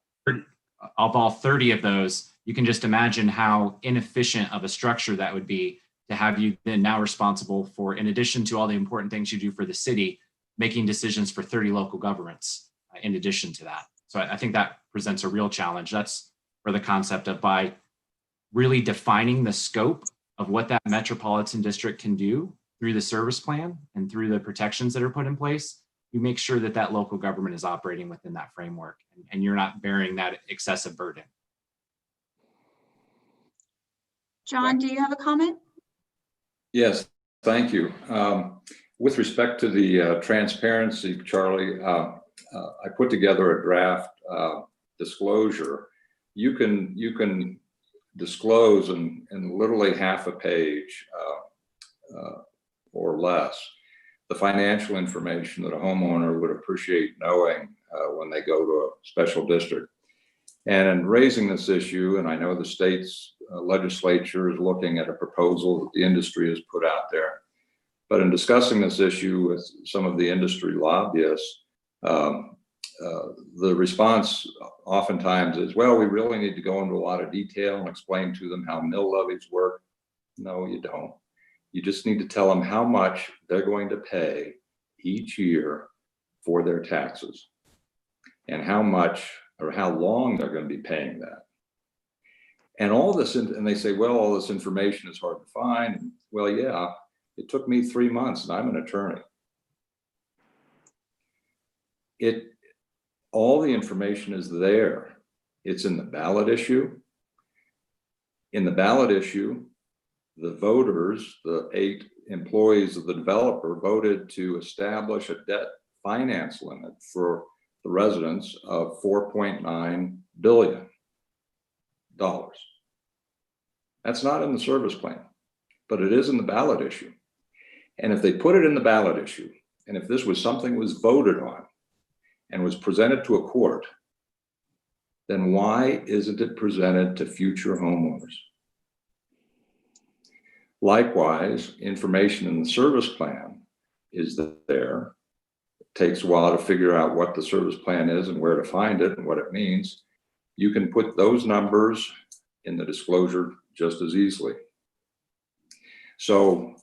all 30 of those, you can just imagine how inefficient of a structure that would be to have you then now responsible for, in addition to all the important things you do for the city, making decisions for 30 local governments in addition to that. So I think that presents a real challenge. That's where the concept of, by really defining the scope of what that metropolitan district can do through the service plan and through the protections that are put in place, you make sure that that local government is operating within that framework and you're not bearing that excessive burden. John, do you have a comment? Yes, thank you. With respect to the transparency, Charlie, I put together a draft disclosure. You can disclose in literally half a page or less the financial information that a homeowner would appreciate knowing when they go to a special district. And in raising this issue, and I know the state's legislature is looking at a proposal that the industry has put out there, but in discussing this issue with some of the industry lobbyists, the response oftentimes is, well, we really need to go into a lot of detail and explain to them how mill levies work. No, you don't. You just need to tell them how much they're going to pay each year for their taxes and how much or how long they're going to be paying that. And all this, and they say, well, all this information is hard to find. And, well, yeah, it took me 3 months and I'm an attorney. All the information is there. It's in the ballot issue. In the ballot issue, the voters, the 8 employees of the developer, voted to establish a debt finance limit for the residents of $4.9 billion. That's not in the service plan, but it is in the ballot issue. And if they put it in the ballot issue, and if this was something was voted on and was presented to a court, then why isn't it presented to future homeowners? Likewise, information in the service plan is there. It takes a while to figure out what the service plan is and where to find it and what it means. You can put those numbers in the disclosure just as easily. So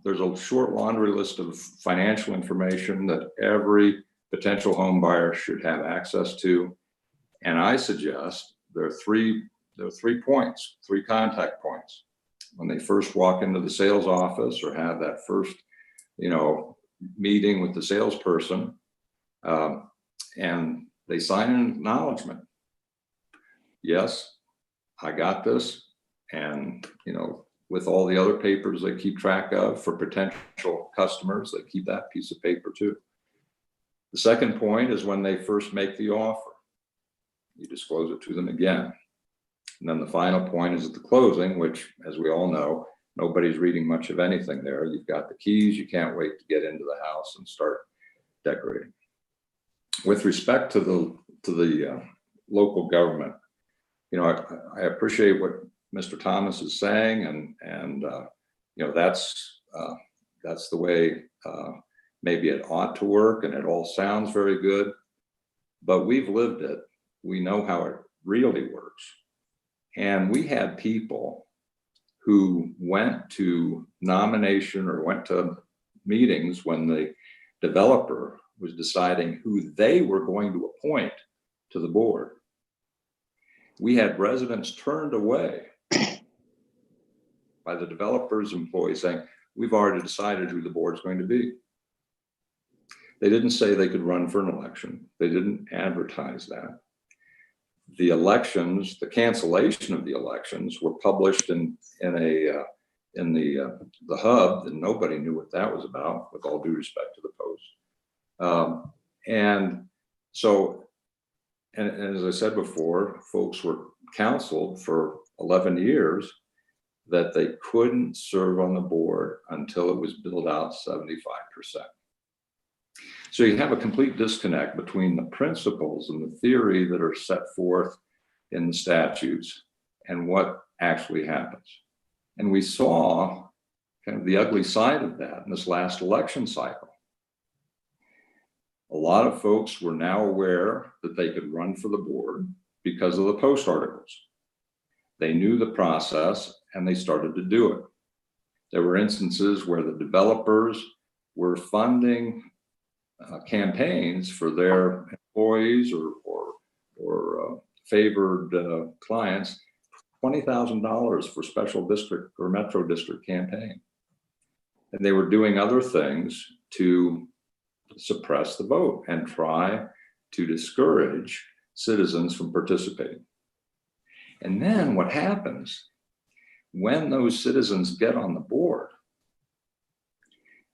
there's a short laundry list of financial information that every potential home buyer should have access to. And I suggest there are three points, 3 contact points. When they first walk into the sales office or have that first, meeting with the salesperson, and they sign an acknowledgement. Yes, I got this. And, with all the other papers they keep track of for potential customers, they keep that piece of paper too. The second point is when they first make the offer, you disclose it to them again. And then the final point is at the closing, which, as we all know, nobody's reading much of anything there. You've got the keys, you can't wait to get into the house and start decorating. With respect to the local government, I appreciate what Mr. Thomas is saying, and that's the way maybe it ought to work, and it all sounds very good, but we've lived it. We know how it really works. And we had people who went to nomination or went to meetings when the developer was deciding who they were going to appoint to the board. We had residents turned away by the developer's employees saying, we've already decided who the board's going to be. They didn't say they could run for an election. They didn't advertise that. The elections, the cancellation of the elections were published in the hub, and nobody knew what that was about, with all due respect to the Post. And as I said before, folks were counseled for 11 years that they couldn't serve on the board until it was billed out 75%. So you have a complete disconnect between the principles and the theory that are set forth in the statutes and what actually happens. And we saw kind of the ugly side of that in this last election cycle. A lot of folks were now aware that they could run for the board because of the Post articles. They knew the process and they started to do it. There were instances where the developers were funding campaigns for their employees or favored clients, $20,000 for special district or metro district campaign. And they were doing other things to suppress the vote and try to discourage citizens from participating. And then what happens when those citizens get on the board?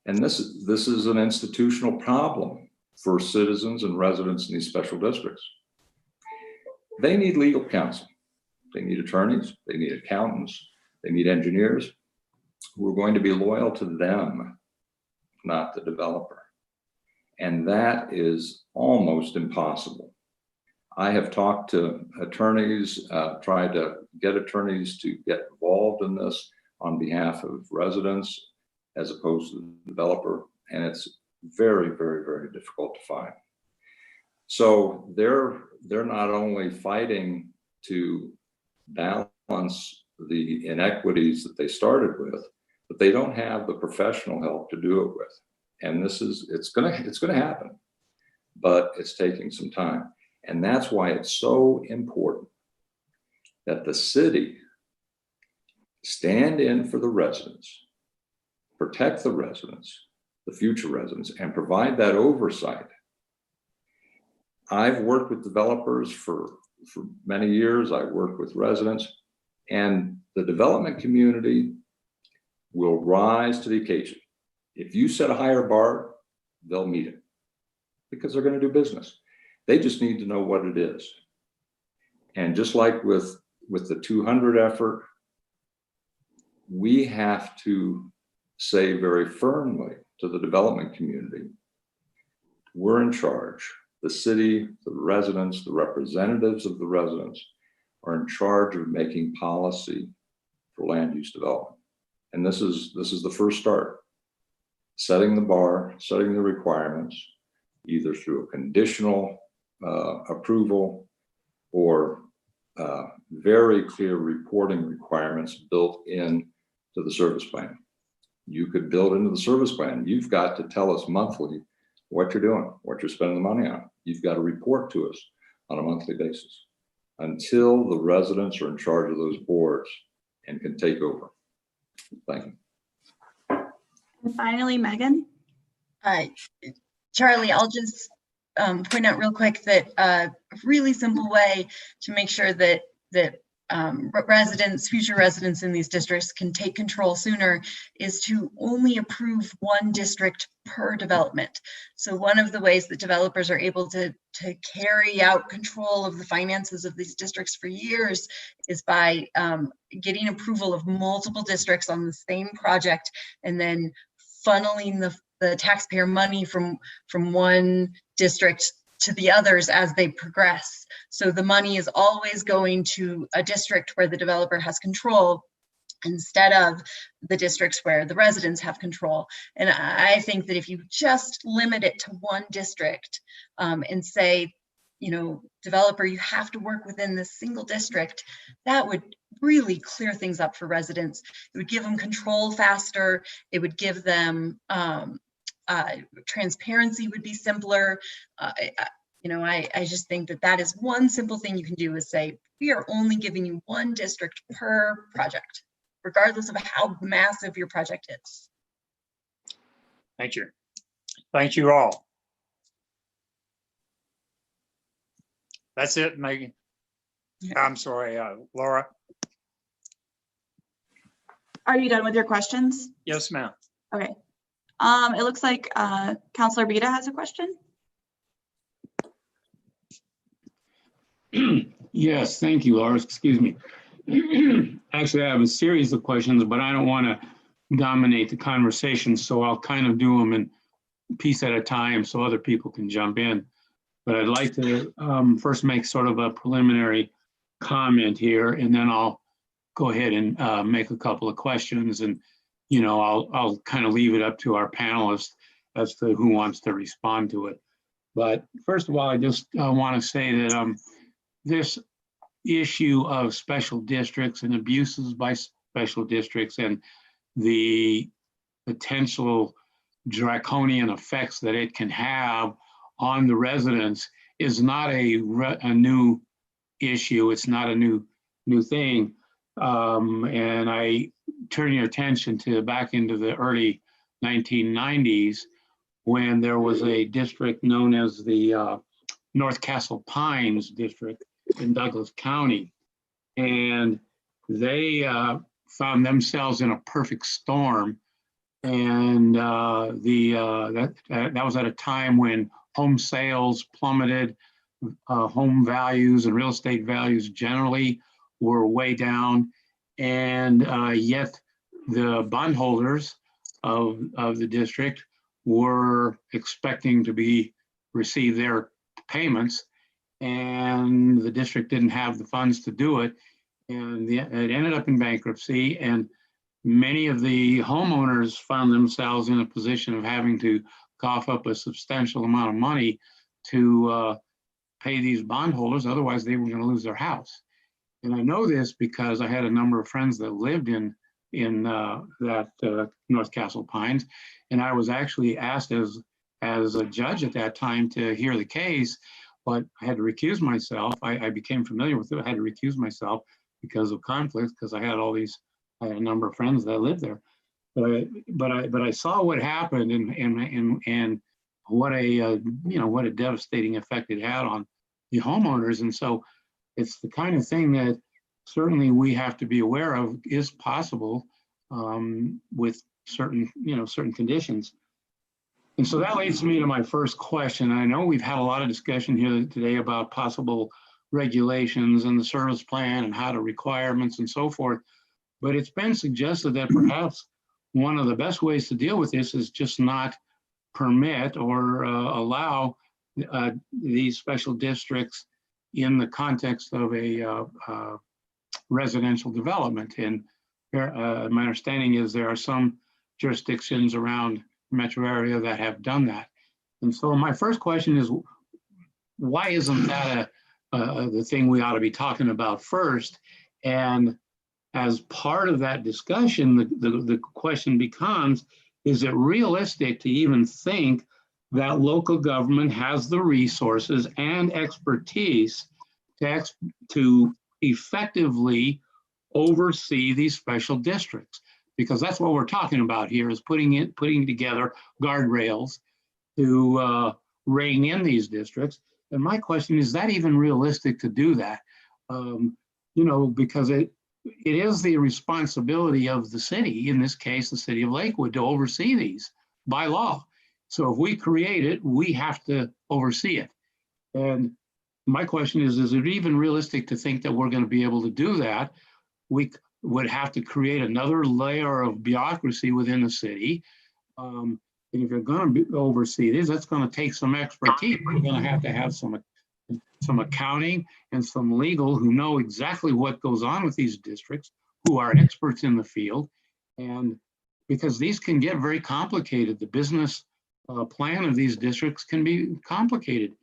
And this is an institutional problem for citizens and residents in these special districts. They need legal counsel. They need attorneys. They need accountants. They need engineers who are going to be loyal to them, not the developer. And that is almost impossible. I have talked to attorneys, tried to get attorneys to get involved in this on behalf of residents as opposed to the developer, and it's very, very, very difficult to find. So they're not only fighting to balance the inequities that they started with, but they don't have the professional help to do it with. And it's gonna happen, but it's taking some time. And that's why it's so important that the city stand in for the residents, protect the residents, the future residents, and provide that oversight. I've worked with developers for many years. I've worked with residents, and the development community will rise to the occasion. If you set a higher bar, they'll meet it because they're going to do business. They just need to know what it is. And just like with the 200 effort, we have to say very firmly to the development community, we're in charge. The city, the residents, the representatives of the residents are in charge of making policy for land use development. And this is the first start. Setting the bar, setting the requirements, either through a conditional approval or very clear reporting requirements built in to the service plan. You could build into the service plan. You've got to tell us monthly what you're doing, what you're spending the money on. You've got to report to us on a monthly basis until the residents are in charge of those boards and can take over. Thank you. And finally, Megan. Charlie, I'll just point out real quick that a really simple way to make sure that future residents in these districts can take control sooner is to only approve one district per development. So one of the ways that developers are able to carry out control of the finances of these districts for years is by getting approval of multiple districts on the same project and then funneling the taxpayer money from one district to the others as they progress. So the money is always going to a district where the developer has control instead of the districts where the residents have control. And I think that if you just limit it to one district and say, you know, developer, you have to work within this single district, that would really clear things up for residents. It would give them control faster. It would give them transparency would be simpler. I just think that is one simple thing you can do is say, we are only giving you one district per project, regardless of how massive your project is. Thank you. Thank you all. That's it, Megan. I'm sorry, Laura. Are you done with your questions? Yes, ma'am. Okay. It looks like Councilor Bita has a question. Yes, thank you, Laura. Excuse me. Actually, I have a series of questions, but I don't want to dominate the conversation, so I'll kind of do them in a piece at a time so other people can jump in. But I'd like to first make sort of a preliminary comment here, and then I'll go ahead and make a couple of questions, and I'll kind of leave it up to our panelists as to who wants to respond to it. But first of all, I just want to say that this issue of special districts and abuses by special districts and the potential draconian effects that it can have on the residents is not a new issue. It's not a new thing. And I turn your attention to back into the early 1990s when there was a district known as the North Castle Pines district in Douglas County. And they found themselves in a perfect storm. And that was at a time when home sales plummeted, home values and real estate values generally were way down. And yet the bondholders of the district were expecting to receive their payments, and the district didn't have the funds to do it. And it ended up in bankruptcy, and many of the homeowners found themselves in a position of having to cough up a substantial amount of money to pay these bondholders, otherwise they were going to lose their house. And I know this because I had a number of friends that lived in that North Castle Pines, and I was actually asked as a judge at that time to hear the case, but I had to recuse myself. I became familiar with it. I had to recuse myself because of conflicts, because I had a number of friends that lived there. But I saw what happened and what a devastating effect it had on the homeowners. And so it's the kind of thing that certainly we have to be aware of is possible with certain conditions. And so that leads me to my first question. I know we've had a lot of discussion here today about possible regulations and the service plan and how to requirements and so forth. But it's been suggested that perhaps one of the best ways to deal with this is just not permit or allow these special districts in the context of a residential development. And my understanding is there are some jurisdictions around the metro area that have done that. And so my first question is, why isn't that the thing we ought to be talking about first? And as part of that discussion, the question becomes, is it realistic to even think that local government has the resources and expertise to effectively oversee these special districts? Because that's what we're talking about here, is putting together guardrails to rein in these districts. And my question is that even realistic to do that? Because it is the responsibility of the city, in this case, the city of Lakewood, to oversee these by law. So if we create it, we have to oversee it. And my question is it even realistic to think that we're going to be able to do that? We would have to create another layer of bureaucracy within the city. And if you're going to oversee this, that's going to take some expertise. We're going to have some accounting and some legal who know exactly what goes on with these districts, who are experts in the field. And because these can get very complicated, the business plan of these districts can be complicated.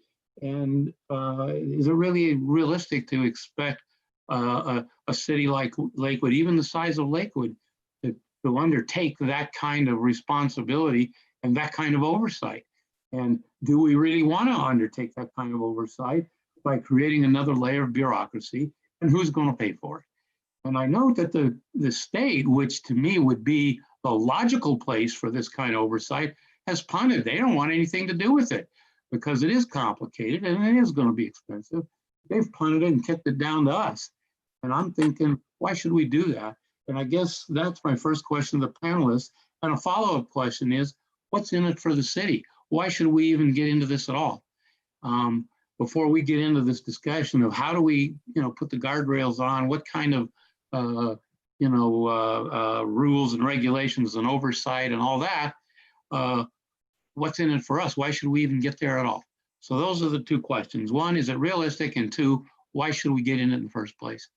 And is it really realistic to expect a city like Lakewood, even the size of Lakewood, to undertake that kind of responsibility and that kind of oversight? And do we really want to undertake that kind of oversight by creating another layer of bureaucracy? And who's going to pay for it? And I note that the state, which to me would be the logical place for this kind of oversight, has punted. They don't want anything to do with it because it is complicated and it is going to be expensive. They've punted it and kicked it down to us. And I'm thinking, why should we do that? And I guess that's my first question to the panelists. And a follow-up question is, what's in it for the city? Why should we even get into this at all? Before we get into this discussion of how do we, put the guardrails on, what kind of, rules and regulations and oversight and all that, what's in it for us? Why should we even get there at all? So those are the two questions. One, is it realistic? And two, why should we get in it in the first place?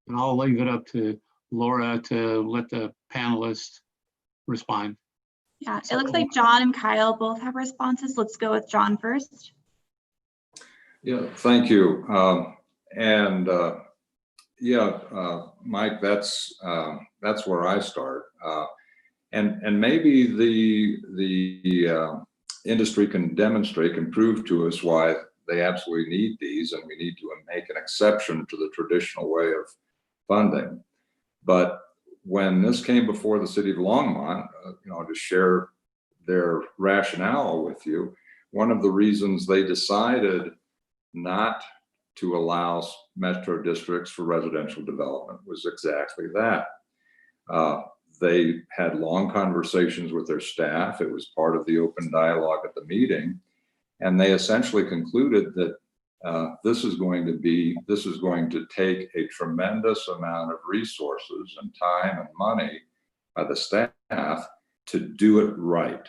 And I'll leave it up to Laura to let the panelists respond. Yeah, it looks like John and Kyle both have responses. Let's go with John first. Yeah, thank you. Mike, that's where I start. And maybe the industry can prove to us why they absolutely need these, and we need to make an exception to the traditional way of funding. But when this came before the city of Longmont, to share their rationale with you, one of the reasons they decided not to allow metro districts for residential development was exactly that. They had long conversations with their staff. It was part of the open dialogue at the meeting. And they essentially concluded that this is going to take a tremendous amount of resources and time and money by the staff to do it right.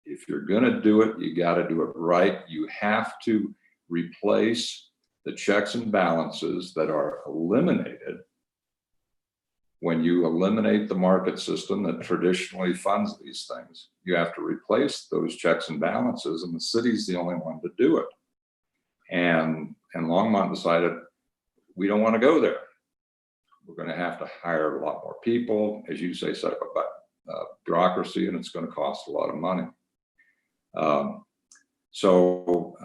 If you're going to do it, you got to do it right. You have to replace the checks and balances that are eliminated when you eliminate the market system that traditionally funds these things. You have to replace those checks and balances, and the city's the only one to do it. And Longmont decided, we don't want to go there. We're going to have to hire a lot more people, as you say, set up a bureaucracy, and it's going to cost a lot of money. So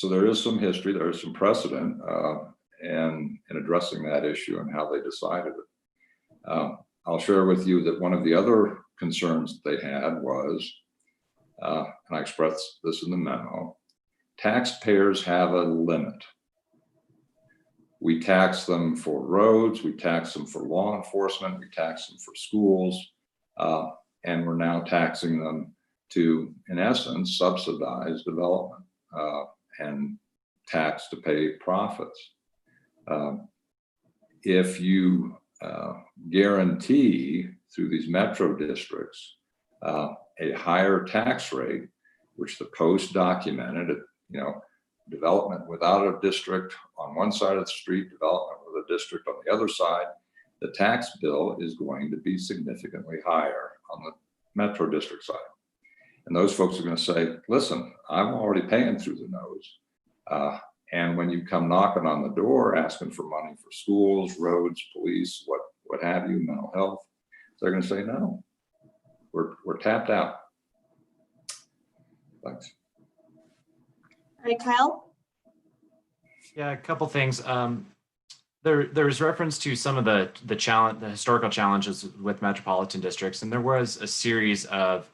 there is some history, there is some precedent, in addressing that issue and how they decided it. I'll share with you that one of the other concerns that they had was, and I expressed this in the memo, taxpayers have a limit. We tax them for roads, we tax them for law enforcement, we tax them for schools, and we're now taxing them to, in essence, subsidize development and tax to pay profits. If you guarantee through these metro districts a higher tax rate, which the Post documented, development without a district on one side of the street, development with a district on the other side, the tax bill is going to be significantly higher on the metro district side. And those folks are going to say, listen, I'm already paying through the nose. And when you come knocking on the door asking for money for schools, roads, police, what have you, mental health, they're going to say, no, we're tapped out. Thanks. All right, Kyle? Yeah, a couple things. There's reference to some of the historical challenges with metropolitan districts, and there was a series of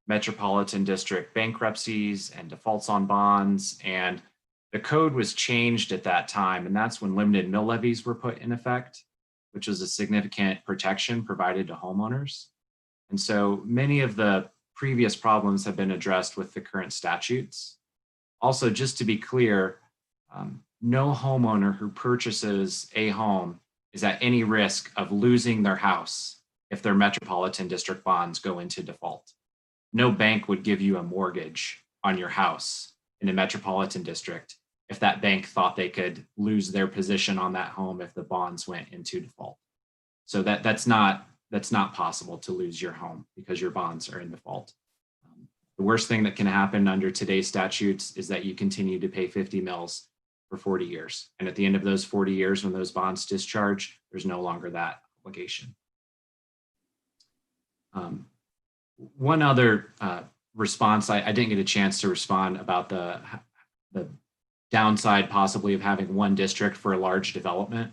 metropolitan district bankruptcies and defaults on bonds, and the code was changed at that time, and that's when limited mill levies were put in effect, which was a significant protection provided to homeowners. And so many of the previous problems have been addressed with the current statutes. Also, just to be clear, no homeowner who purchases a home is at any risk of losing their house if their metropolitan district bonds go into default. No bank would give you a mortgage on your house in a metropolitan district if that bank thought they could lose their position on that home if the bonds went into default. So that's not possible to lose your home because your bonds are in default. The worst thing that can happen under today's statutes is that you continue to pay 50 mils for 40 years. And at the end of those 40 years, when those bonds discharge, there's no longer that obligation. One other response, I didn't get a chance to respond about the downside possibly of having one district for a large development.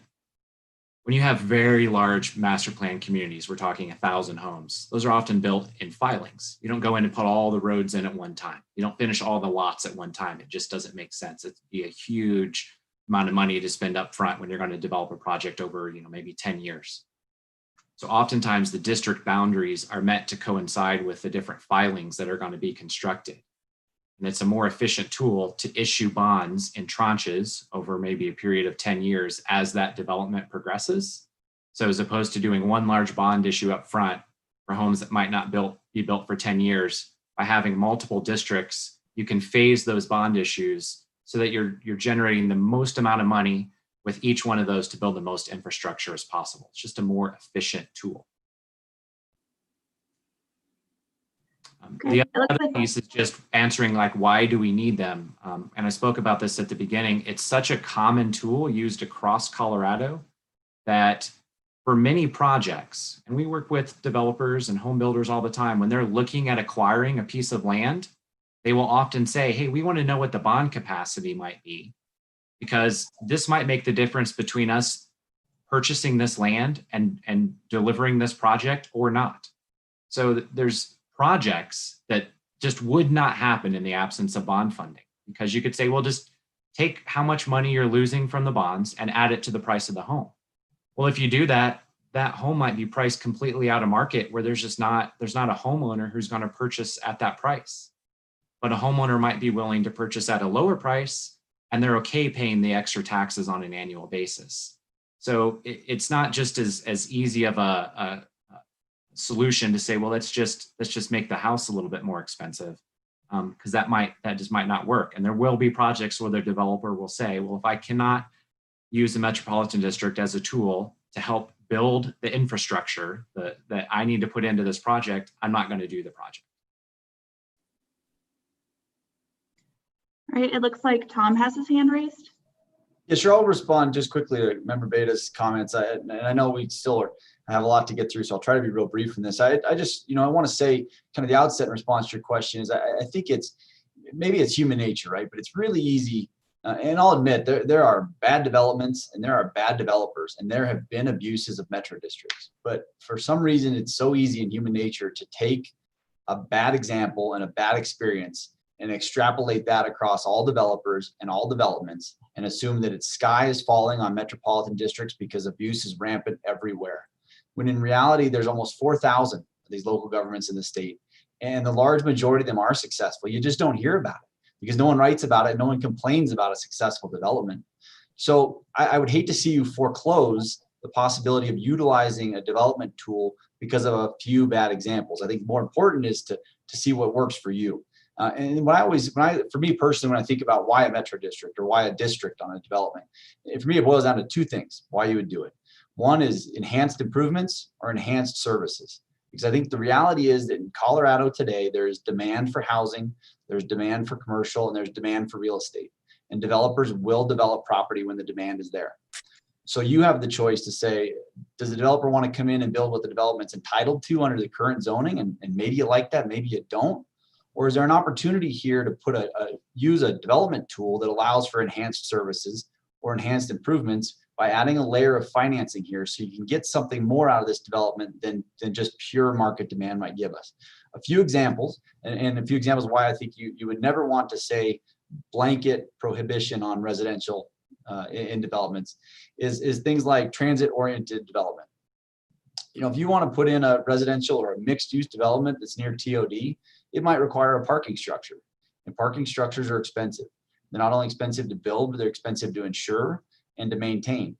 When you have very large master plan communities, we're talking 1,000 homes, those are often built in filings. You don't go in and put all the roads in at one time. You don't finish all the lots at one time. It just doesn't make sense. It'd be a huge amount of money to spend up front when you're going to develop a project over, maybe 10 years. So oftentimes the district boundaries are meant to coincide with the different filings that are going to be constructed. And it's a more efficient tool to issue bonds in tranches over maybe a period of 10 years as that development progresses. So as opposed to doing one large bond issue up front for homes that might not be built for 10 years, by having multiple districts, you can phase those bond issues so that you're generating the most amount of money with each one of those to build the most infrastructure as possible. It's just a more efficient tool. The other piece is just answering why do we need them? And I spoke about this at the beginning. It's such a common tool used across Colorado that for many projects, and we work with developers and home builders all the time, when they're looking at acquiring a piece of land, they will often say, hey, we want to know what the bond capacity might be, because this might make the difference between us purchasing this land and delivering this project or not. So there's projects that just would not happen in the absence of bond funding, because you could say, well, just take how much money you're losing from the bonds and add it to the price of the home. Well, if you do that, that home might be priced completely out of market where there's not a homeowner who's going to purchase at that price. But a homeowner might be willing to purchase at a lower price and they're okay paying the extra taxes on an annual basis. So it's not just as easy of a solution to say, well, let's just make the house a little bit more expensive, because that just might not work. And there will be projects where the developer will say, well, if I cannot use the metropolitan district as a tool to help build the infrastructure that I need to put into this project, I'm not going to do the project. All right, it looks like Tom has his hand raised. Yeah, sure. I'll respond just quickly to Member Beta's comments. And I know we still have a lot to get through, so I'll try to be real brief in this. I just, I want to say kind of the outset in response to your question is I think maybe it's human nature, right? But it's really easy And I'll admit there are bad developments and there are bad developers and there have been abuses of metro districts. But for some reason, it's so easy in human nature to take a bad example and a bad experience and extrapolate that across all developers and all developments and assume that its sky is falling on metropolitan districts because abuse is rampant everywhere. When in reality, there's almost 4,000 of these local governments in the state, and the large majority of them are successful. You just don't hear about it because no one writes about it. No one complains about a successful development. So I would hate to see you foreclose the possibility of utilizing a development tool because of a few bad examples. I think more important is to see what works for you. And for me personally, when I think about why a metro district or why a district on a development, for me, it boils down to two things, why you would do it. One is enhanced improvements or enhanced services. Because I think the reality is that in Colorado today, there's demand for housing, there's demand for commercial, and there's demand for real estate. And developers will develop property when the demand is there. So you have the choice to say, does the developer want to come in and build what the development's entitled to under the current zoning? And maybe you like that, maybe you don't. Or is there an opportunity here to use a development tool that allows for enhanced services or enhanced improvements by adding a layer of financing here so you can get something more out of this development than just pure market demand might give us? A few examples, and a few examples why I think you would never want to say blanket prohibition on residential in developments is things like transit-oriented development. If you want to put in a residential or a mixed-use development that's near TOD, it might require a parking structure, and parking structures are expensive. They're not only expensive to build, but they're expensive to insure and to maintain.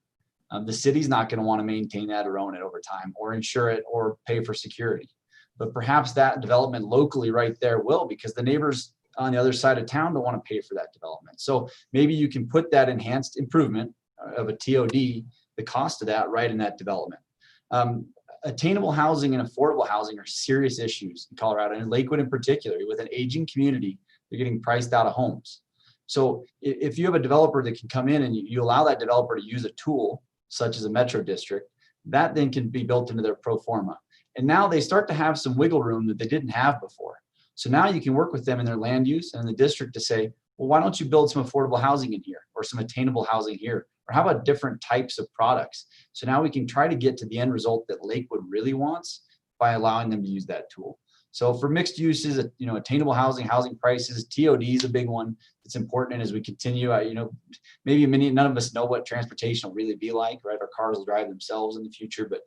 The city's not going to want to maintain that or own it over time or insure it or pay for security. But perhaps that development locally right there will, because the neighbors on the other side of town don't want to pay for that development. So maybe you can put that enhanced improvement of a TOD, the cost of that right in that development. Attainable housing and affordable housing are serious issues in Colorado, and in Lakewood in particular. With an aging community, they're getting priced out of homes. So if you have a developer that can come in and you allow that developer to use a tool such as a metro district, that then can be built into their pro forma. And now they start to have some wiggle room that they didn't have before. So now you can work with them in their land use and the district to say, well, why don't you build some affordable housing in here or some attainable housing here? Or how about different types of products? So now we can try to get to the end result that Lakewood really wants by allowing them to use that tool. So for mixed uses, attainable housing prices, TOD is a big one. It's important. And as we continue, maybe none of us know what transportation will really be like, right? Our cars will drive themselves in the future, but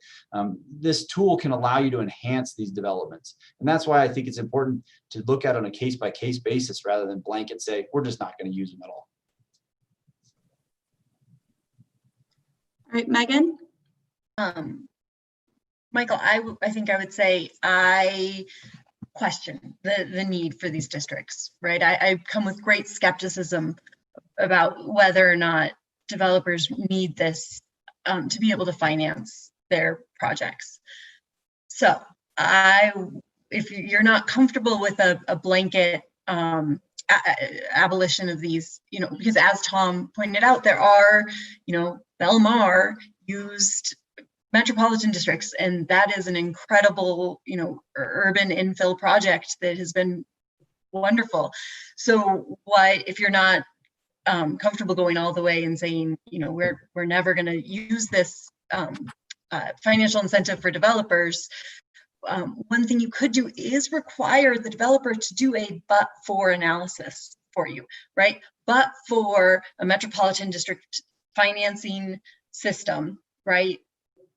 this tool can allow you to enhance these developments. And that's why I think it's important to look at it on a case-by-case basis rather than blanket say, we're just not going to use them at all. All right, Megan? Michael, I think I would say I question the need for these districts, right? I come with great skepticism about whether or not developers need this to be able to finance their projects. So if you're not comfortable with a blanket abolition of these, because as Tom pointed out, there are, Belmar used metropolitan districts, and that is an incredible, urban infill project that has been wonderful. So why, if you're not comfortable going all the way and saying, we're never going to use this financial incentive for developers, one thing you could do is require the developer to do a but-for analysis for you, right? But for a metropolitan district financing system, right?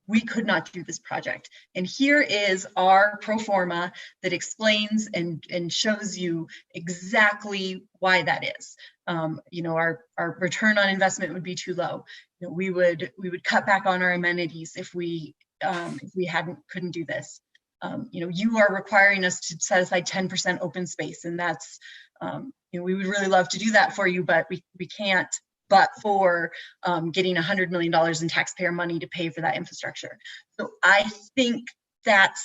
We could not do this project. And here is our pro forma that explains and shows you exactly why that is. Our return on investment would be too low. We would cut back on our amenities if we couldn't do this. You are requiring us to set aside 10% open space, and that's we would really love to do that for you, but we can't. But for getting $100 million in taxpayer money to pay for that infrastructure. So I think that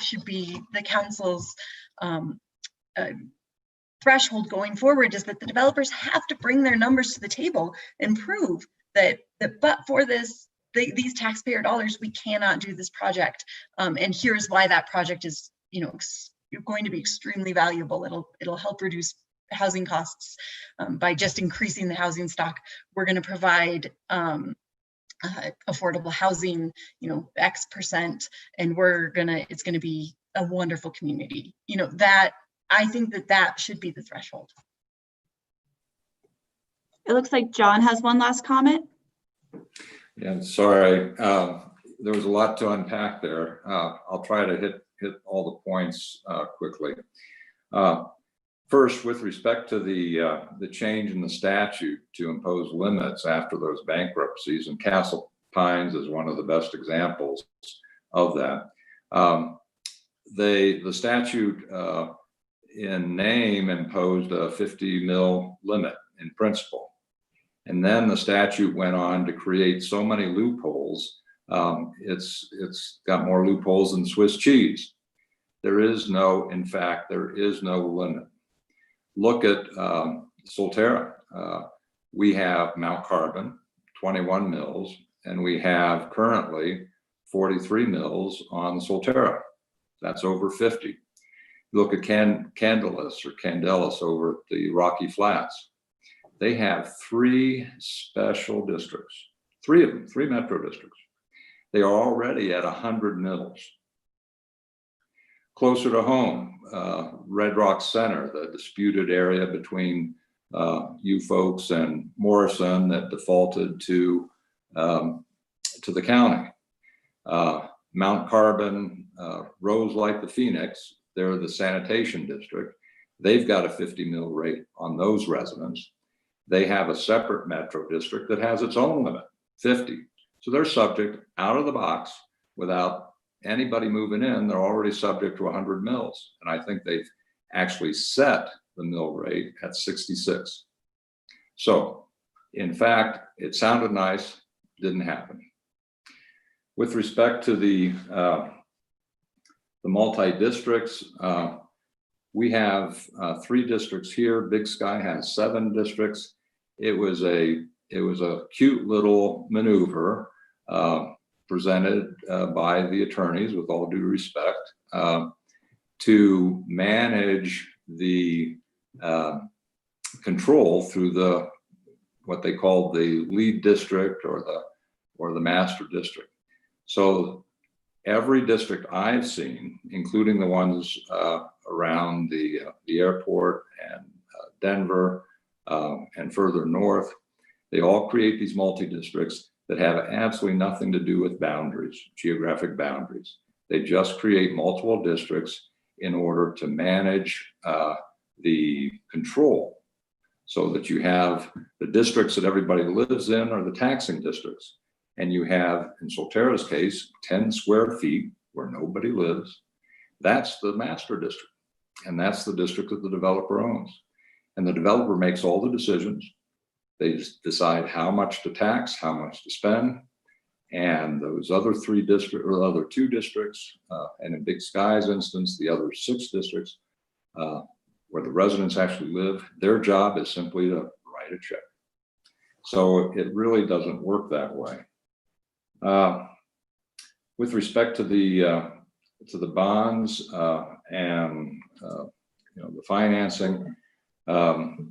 should be the council's threshold going forward, is that the developers have to bring their numbers to the table and prove that but for these taxpayer dollars, we cannot do this project. And here's why that project is going to be extremely valuable. It'll help reduce housing costs by just increasing the housing stock. We're going to provide affordable housing, X%, and it's going to be a wonderful community. That I think that should be the threshold. It looks like John has one last comment. Yeah, sorry. There was a lot to unpack there. I'll try to hit all the points quickly. First, with respect to the change in the statute to impose limits after those bankruptcies, and Castle Pines is one of the best examples of that. The statute in name imposed a 50 mil limit in principle. And then the statute went on to create so many loopholes. It's got more loopholes than Swiss cheese. In fact, there is no limit. Look at Solterra. We have Mount Carbon, 21 mills, and we have currently 43 mills on Solterra. That's over 50. Look at Candelas over at the Rocky Flats. They have 3 special districts, 3 of them, 3 metro districts. They are already at 100 mills. Closer to home, Red Rock Center, the disputed area between you folks and Morrison that defaulted to the county. Mount Carbon, Rose like the Phoenix, they're the sanitation district. They've got a 50 mil rate on those residents. They have a separate metro district that has its own limit, 50. So they're subject out of the box without anybody moving in. They're already subject to 100 mills. And I think they've actually set the mill rate at 66. So in fact, it sounded nice, didn't happen. With respect to the multi-districts, we have 3 districts here. Big Sky has 7 districts. It was a cute little maneuver presented by the attorneys, with all due respect, to manage the control through what they called the lead district or the master district. So every district I've seen, including the ones around the airport and Denver and further north, they all create these multi-districts that have absolutely nothing to do with boundaries, geographic boundaries. They just create multiple districts in order to manage the control, so that you have the districts that everybody lives in are the taxing districts. And you have, in Solterra's case, 10 square feet where nobody lives. That's the master district. And that's the district that the developer owns. And the developer makes all the decisions. They just decide how much to tax, how much to spend. And those other 2 districts, and in Big Sky's instance, the other 6 districts where the residents actually live, their job is simply to write a check. So it really doesn't work that way. With respect to the bonds and the financing, the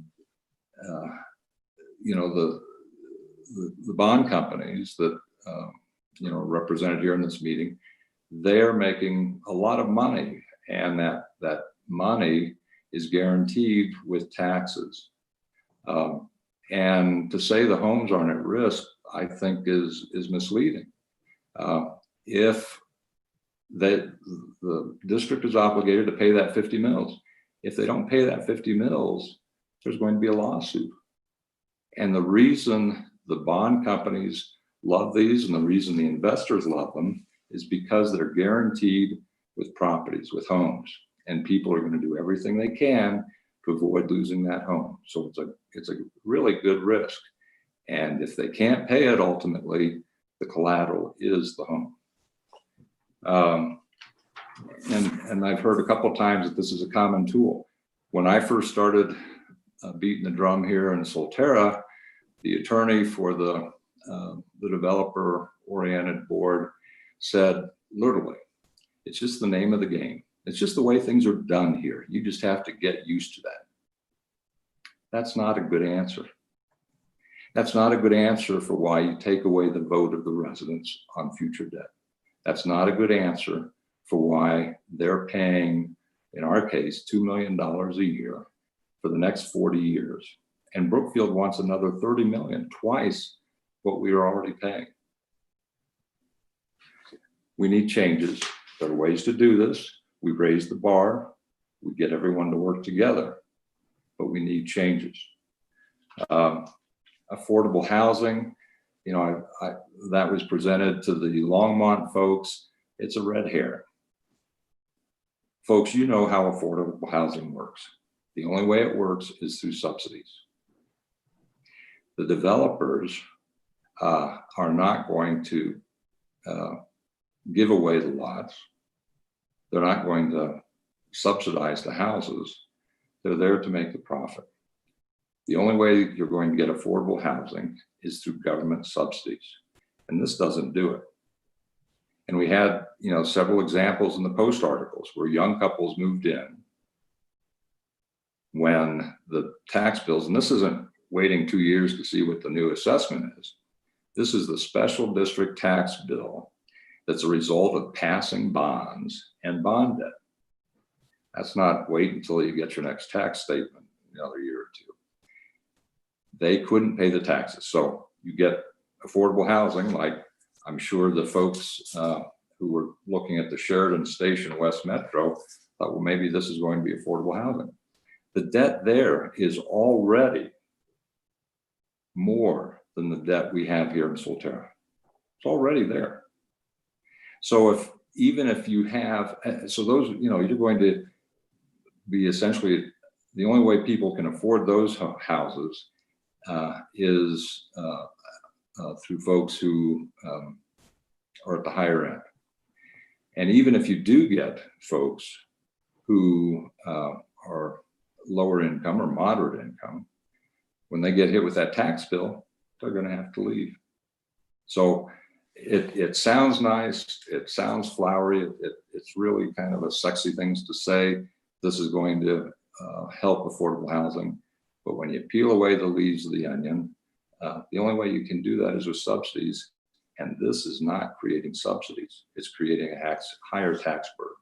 bond companies that represented here in this meeting, they're making a lot of money, and that money is guaranteed with taxes. And to say the homes aren't at risk, I think is misleading. If the district is obligated to pay that 50 mils, if they don't pay that 50 mils, there's going to be a lawsuit. And the reason the bond companies love these and the reason the investors love them is because they're guaranteed with properties, with homes, and people are going to do everything they can to avoid losing that home. So it's a really good risk. And if they can't pay it, ultimately, the collateral is the home. And I've heard a couple of times that this is a common tool. When I first started beating the drum here in Solterra, the attorney for the developer-oriented board said, literally, it's just the name of the game. It's just the way things are done here. You just have to get used to that. That's not a good answer. That's not a good answer for why you take away the vote of the residents on future debt. That's not a good answer for why they're paying, in our case, $2 million a year for the next 40 years. And Brookfield wants another 30 million, twice what we are already paying. We need changes. There are ways to do this. We raise the bar. We get everyone to work together, but we need changes. Affordable housing, you know, that was presented to the Longmont folks. It's a red herring. Folks, you know how affordable housing works. The only way it works is through subsidies. The developers are not going to give away the lots. They're not going to subsidize the houses. They're there to make the profit. The only way you're going to get affordable housing is through government subsidies. And this doesn't do it. And we had, you know, several examples in the Post articles where young couples moved in when the tax bills, and this isn't waiting 2 years to see what the new assessment is. This is the special district tax bill that's a result of passing bonds and bond debt. That's not wait until you get your next tax statement in another year or two. They couldn't pay the taxes. So you get affordable housing, like I'm sure the folks who were looking at the Sheridan Station West Metro thought, well, maybe this is going to be affordable housing. The debt there is already more than the debt we have here in Solterra. It's already there. So even if you have, so those, you know, you're going to be essentially, the only way people can afford those houses is through folks who are at the higher end. And even if you do get folks who are lower income or moderate income, when they get hit with that tax bill, they're going to have to leave. So it sounds nice, it sounds flowery, it's really kind of a sexy things to say. This is going to help affordable housing. But when you peel away the leaves of the onion, the only way you can do that is with subsidies. And this is not creating subsidies. It's creating a higher tax burden.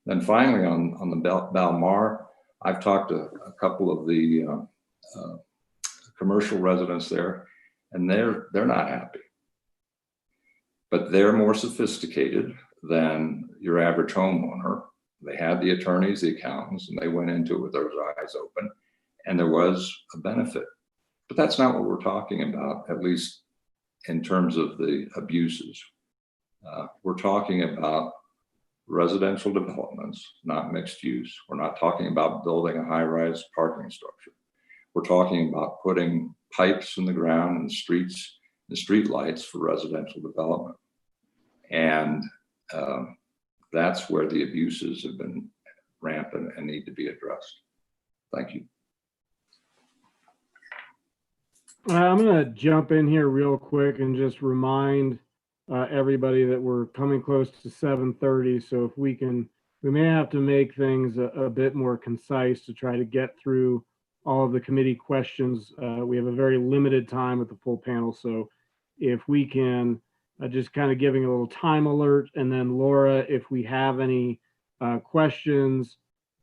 Then finally on the Balmar, I've talked to a couple of the commercial residents there, and they're not happy. But they're more sophisticated than your average homeowner. They had the attorneys, the accountants, and they went into it with their eyes open, and there was a benefit. But that's not what we're talking about, at least in terms of the abuses. We're talking about residential developments, not mixed use. We're not talking about building a high-rise parking structure. We're talking about putting pipes in the ground and streets and street lights for residential development. And that's where the abuses have been rampant and need to be addressed. Thank you. I'm going to jump in here real quick and just remind everybody that we're coming close to 7:30. So if we may have to make things a bit more concise to try to get through all of the committee questions. We have a very limited time with the full panel. So if we can just kind of giving a little time alert, and then Laura, if we have any questions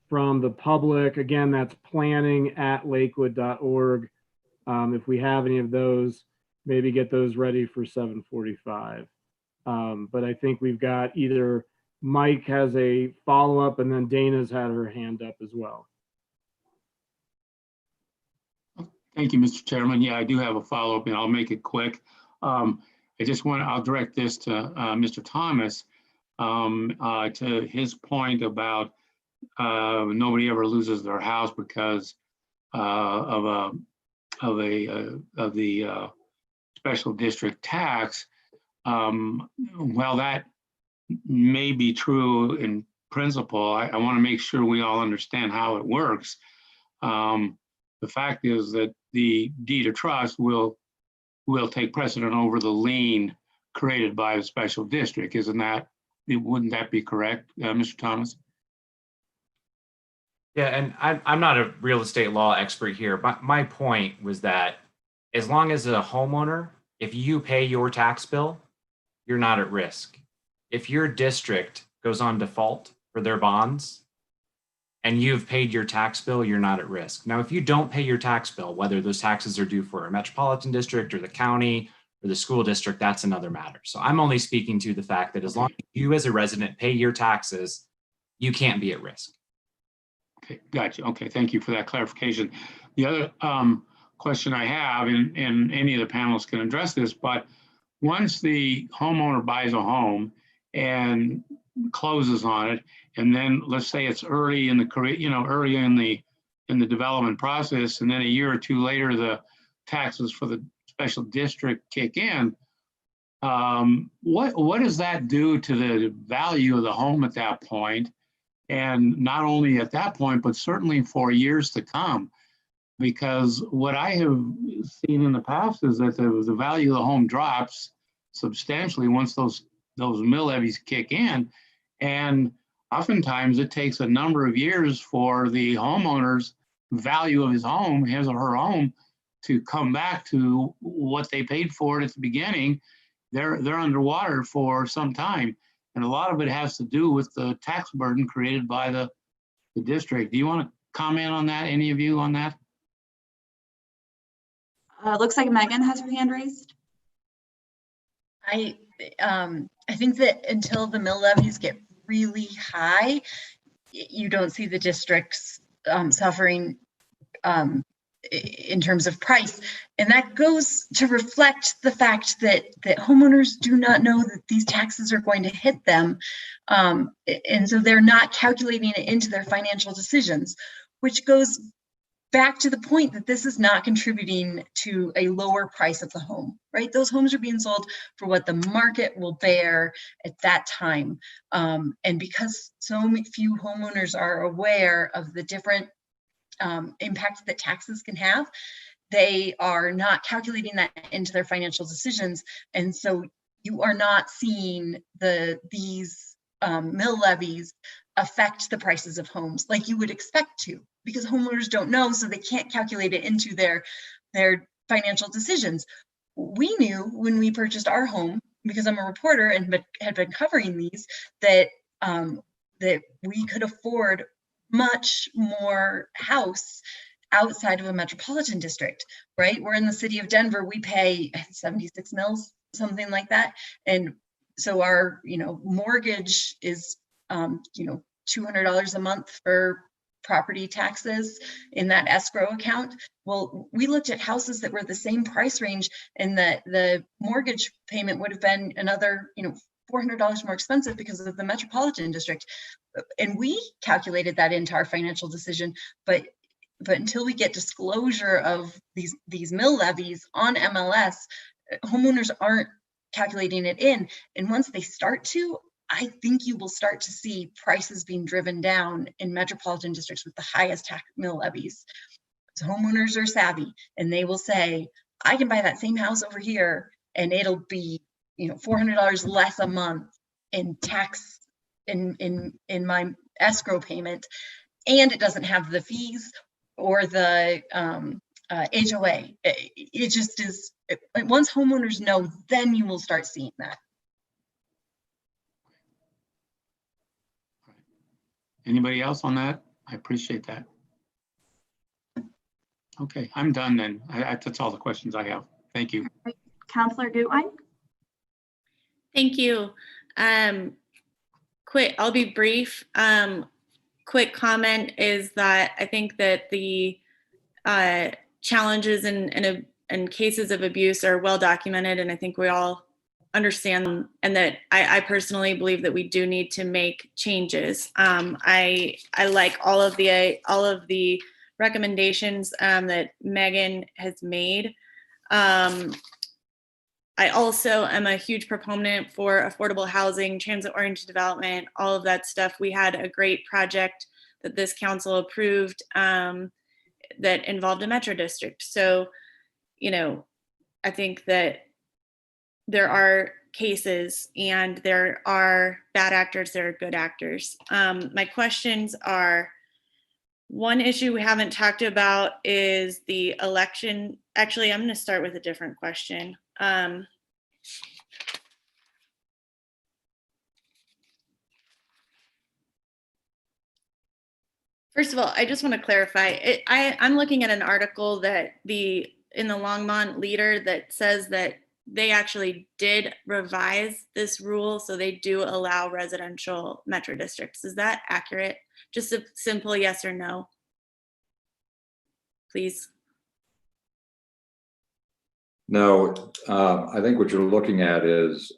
from the public, again, that's planning@lakewood.org. If we have any of those, maybe get those ready for 7:45. But I think we've got either Mike has a follow-up and then Dana's had her hand up as well. Thank you, Mr. Chairman. Yeah, I do have a follow-up and I'll make it quick. I'll direct this to Mr. Thomas, to his point about nobody ever loses their house because of the special district tax. Well, that may be true in principle. I want to make sure we all understand how it works. The fact is that the deed of trust will take precedent over the lien created by the special district. Wouldn't that be correct, Mr. Thomas? Yeah, and I'm not a real estate law expert here, but my point was that as long as a homeowner, if you pay your tax bill, you're not at risk. If your district goes on default for their bonds and you've paid your tax bill, you're not at risk. Now, if you don't pay your tax bill, whether those taxes are due for a metropolitan district or the county or the school district, that's another matter. So I'm only speaking to the fact that as long as you as a resident pay your taxes, you can't be at risk. Okay, gotcha. Okay, thank you for that clarification. The other question I have, and any of the panelists can address this, but once the homeowner buys a home and closes on it, and then let's say it's early in the career, early in the development process, and then a year or two later, the taxes for the special district kick in, what does that do to the value of the home at that point? And not only at that point, but certainly for years to come. Because what I have seen in the past is that the value of the home drops substantially once those mill levies kick in. And oftentimes it takes a number of years for the homeowner's value of his home, his or her home, to come back to what they paid for it at the beginning. They're underwater for some time. And a lot of it has to do with the tax burden created by the district. Do you want to comment on that? Any of you on that? Looks like Megan has her hand raised. I think that until the mill levies get really high, you don't see the districts suffering in terms of price. And that goes to reflect the fact that homeowners do not know that these taxes are going to hit them. And so they're not calculating it into their financial decisions, which goes back to the point that this is not contributing to a lower price of the home, right? Those homes are being sold for what the market will bear at that time. And because so few homeowners are aware of the different impacts that taxes can have, they are not calculating that into their financial decisions. And so you are not seeing these mill levies affect the prices of homes like you would expect to, because homeowners don't know, so they can't calculate it into their financial decisions. We knew when we purchased our home, because I'm a reporter and had been covering these, that we could afford much more house outside of a metropolitan district, right? We're in the city of Denver, we pay 76 mils, something like that. And so our, mortgage is, $200 a month for property taxes in that escrow account. Well, we looked at houses that were the same price range, and the mortgage payment would have been another, $400 more expensive because of the metropolitan district. And we calculated that into our financial decision, but until we get disclosure of these mill levies on MLS, homeowners aren't calculating it in. And once they start to, I think you will start to see prices being driven down in metropolitan districts with the highest tax mill levies. So homeowners are savvy, and they will say, I can buy that same house over here and it'll be, $400 less a month in tax in my escrow payment, and it doesn't have the fees or the HOA. It just is, once homeowners know, then you will start seeing that. Anybody else on that? I appreciate that. Okay, I'm done then. That's all the questions I have. Thank you. Counselor Gutwein? Thank you. I'll be brief. Quick comment is that I think that the challenges and cases of abuse are well documented, and I think we all understand them, and that I personally believe that we do need to make changes. I like all of the recommendations that Megan has made. I also am a huge proponent for affordable housing, transit-oriented development, all of that stuff. We had a great project that this council approved that involved a metro district. So, I think that there are cases and there are bad actors, there are good actors. My questions are, One issue we haven't talked about is the election. Actually, I'm going to start with a different question. First of all, I just want to clarify. I'm looking at an article that in the Longmont Leader that says that they actually did revise this rule, so they do allow residential metro districts. Is that accurate? Just a simple yes or no, please. No, I think what you're looking at is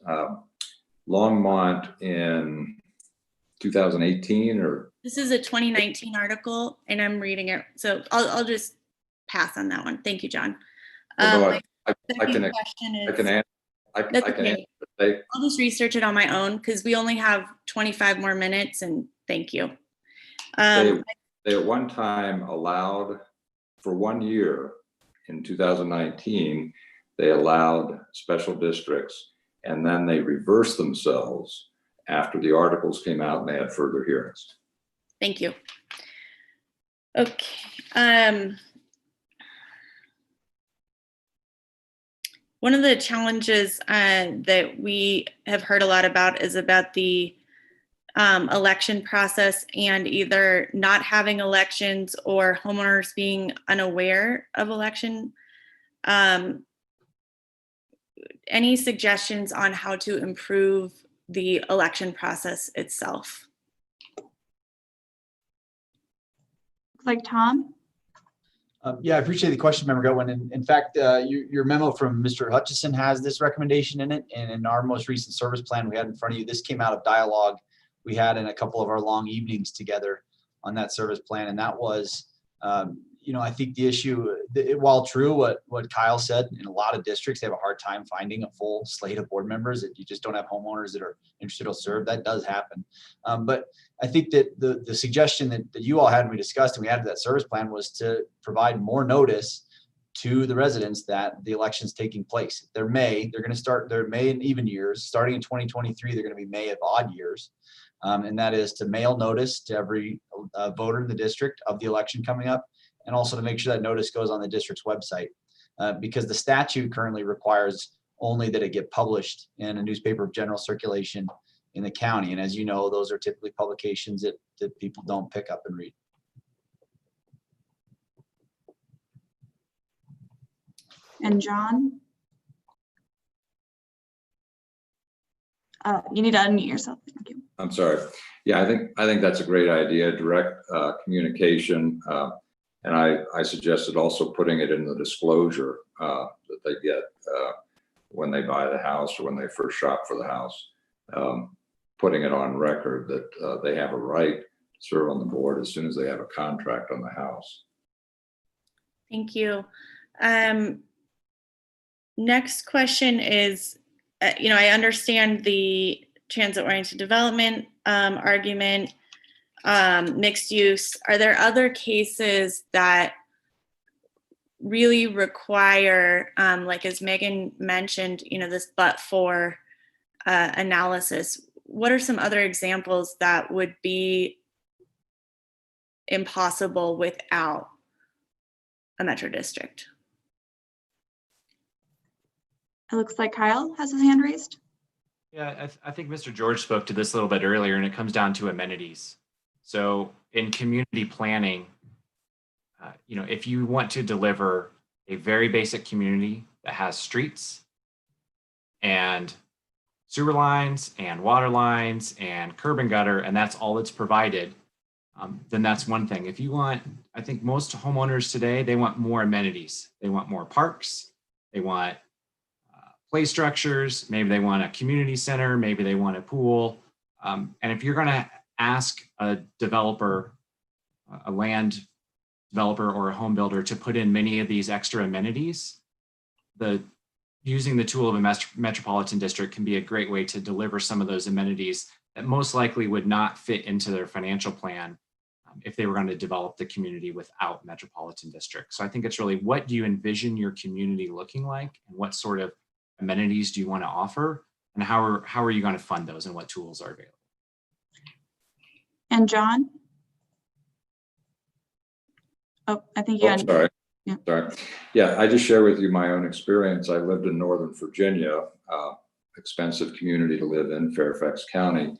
Longmont in 2018 or? This is a 2019 article and I'm reading it. So I'll just pass on that one. Thank you, John. Well, no, I can answer. I'll just research it on my own because we only have 25 more minutes and thank you. They at one time allowed, for 1 year in 2019, they allowed special districts, and then they reversed themselves after the articles came out and they had further hearings. Thank you. Okay. One of the challenges that we have heard a lot about is about the election process and either not having elections or homeowners being unaware of election. Any suggestions on how to improve the election process itself? Looks like Tom. Yeah, I appreciate the question, Member Goodwin. In fact, your memo from Mr. Hutchison has this recommendation in it. And in our most recent service plan we had in front of you, this came out of dialogue we had in a couple of our long evenings together on that service plan. And that was, I think the issue, while true, what Kyle said, in a lot of districts, they have a hard time finding a full slate of board members. If you just don't have homeowners that are interested to serve, that does happen. But I think that the suggestion that you all had and we discussed and we added to that service plan was to provide more notice to the residents that the election's taking place. They're going to start their May and even years. Starting in 2023, they're going to be May of odd years. And that is to mail notice to every voter in the district of the election coming up, and also to make sure that notice goes on the district's website, because the statute currently requires only that it get published in a newspaper of general circulation in the county. And as you know, those are typically publications that people don't pick up and read. And John? You need to unmute yourself. Thank you. I'm sorry. Yeah, I think that's a great idea, direct communication. And I suggested also putting it in the disclosure that they get when they buy the house or when they first shop for the house, putting it on record that they have a right to serve on the board as soon as they have a contract on the house. Thank you. Next question is, I understand the transit-oriented development argument, mixed use. Are there other cases that really require, like as Megan mentioned, this but-for analysis? What are some other examples that would be impossible without a metro district? It looks like Kyle has his hand raised. Yeah, I think Mr. George spoke to this a little bit earlier, and it comes down to amenities. So in community planning, if you want to deliver a very basic community that has streets and sewer lines and water lines and curb and gutter, and that's all that's provided, then that's one thing. If you want, I think most homeowners today, they want more amenities. They want more parks. They want play structures. Maybe they want a community center. Maybe they want a pool. And if you're going to ask a developer, a land developer or a home builder to put in many of these extra amenities, using the tool of a metropolitan district can be a great way to deliver some of those amenities that most likely would not fit into their financial plan if they were going to develop the community without metropolitan district. So I think it's really, what do you envision your community looking like, and what sort of amenities do you want to offer, and how are you going to fund those, and what tools are available? And John? Oh, I think you Oh, had, sorry. Yeah. Sorry. Yeah, I just share with you my own experience. I lived in Northern Virginia, expensive community to live in, Fairfax County.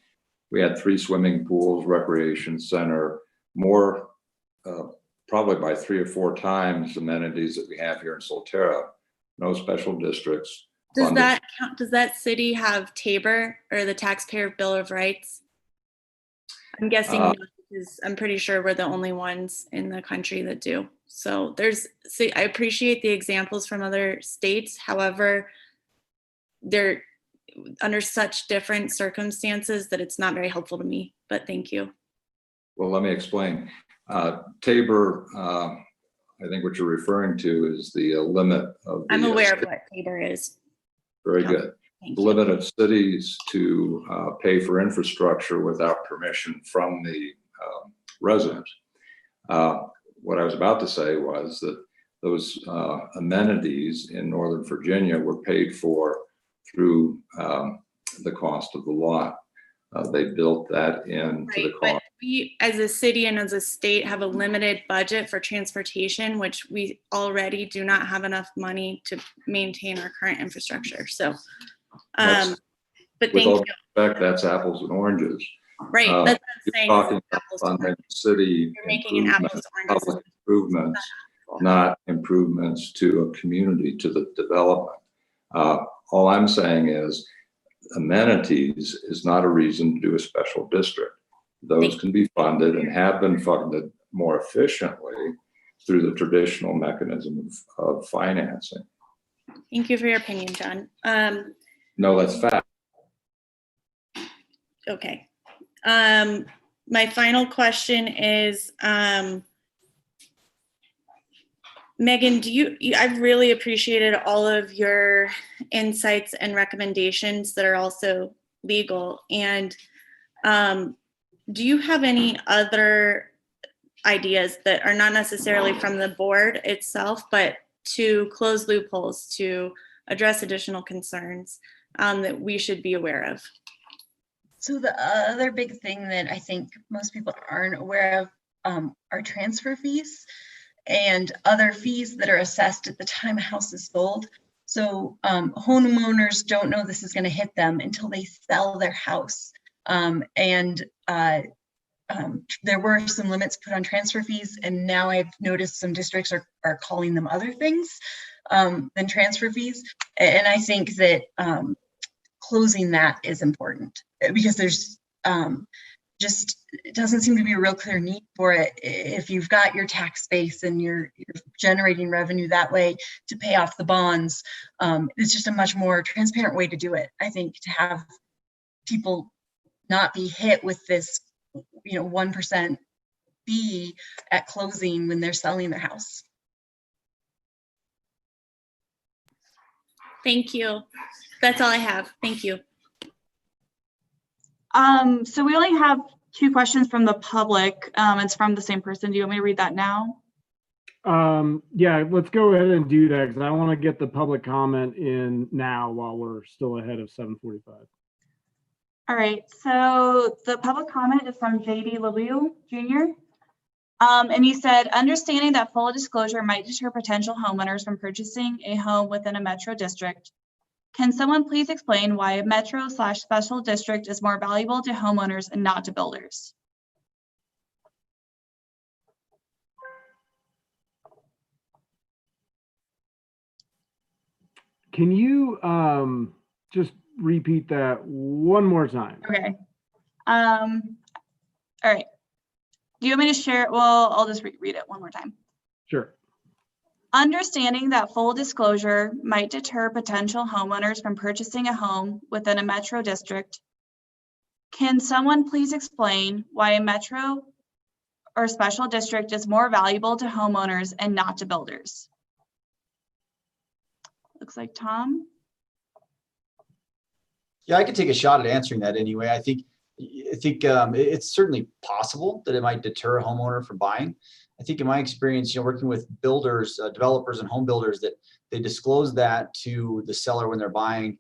We had 3 swimming pools, recreation center, more, probably by 3 or 4 times amenities that we have here in Solterra. No special districts. Does funded. that count? Does that city have Tabor or the Taxpayer Bill of Rights? I'm guessing no, because I'm pretty sure we're the only ones in the country that do. So I appreciate the examples from other states. However, they're under such different circumstances that it's not very helpful to me, but thank you. Well, let me explain. Tabor, I think what you're referring to is the limit of the. I'm aware of what Tabor is. Very good. Thank The you. limit of cities to pay for infrastructure without permission from the residents. What I was about to say was that those amenities in Northern Virginia were paid for through the cost of the lot. They built that into the Right, cost. but we as a city and as a state have a limited budget for transportation, which we already do not have enough money to maintain our current infrastructure. So, That's- but With thank all you. due respect, that's apples and oranges. Right, that's what I'm You're saying. talking It's about apples to funding oranges. city You're making an improvements, apples to oranges. public improvements, not improvements to a community, to the development. All I'm saying is amenities is not a reason to do a special district. Those can be funded and have been funded more efficiently through the traditional mechanism of financing. Thank you for your opinion, John. No, that's fact. Okay. My final question is, Megan, I've really appreciated all of your insights and recommendations that are also legal. And do you have any other ideas that are not necessarily from the board itself, but to close loopholes, to address additional concerns that we should be aware of? So the other big thing that I think most people aren't aware of are transfer fees and other fees that are assessed at the time a house is sold. So homeowners don't know this is going to hit them until they sell their house. There were some limits put on transfer fees, and now I've noticed some districts are calling them other things than transfer fees. And I think that closing that is important because there's it doesn't seem to be a real clear need for it. If you've got your tax base and you're generating revenue that way to pay off the bonds, it's just a much more transparent way to do it. I think to have people not be hit with this, 1% fee at closing when they're selling their house. Thank you. That's all I have. Thank you. So we only have 2 questions from the public. It's from the same person. Do you want me to read that now? Yeah, let's go ahead and do that because I want to get the public comment in now while we're still ahead of 7:45. All right, so the public comment is from JD LaLue Jr. And he said, understanding that full disclosure might deter potential homeowners from purchasing a home within a metro district, can someone please explain why a metro/special district is more valuable to homeowners and not to builders? Can you just repeat that one more time? Okay. All right. Do you want me to share it? Well, I'll just read it one more time. Sure. Understanding that full disclosure might deter potential homeowners from purchasing a home within a metro district, can someone please explain why a metro or special district is more valuable to homeowners and not to builders? Looks like Tom. Yeah, I could take a shot at answering that anyway. I think it's certainly possible that it might deter a homeowner from buying. I think in my experience, working with builders, developers and home builders, that they disclose that to the seller when they're buying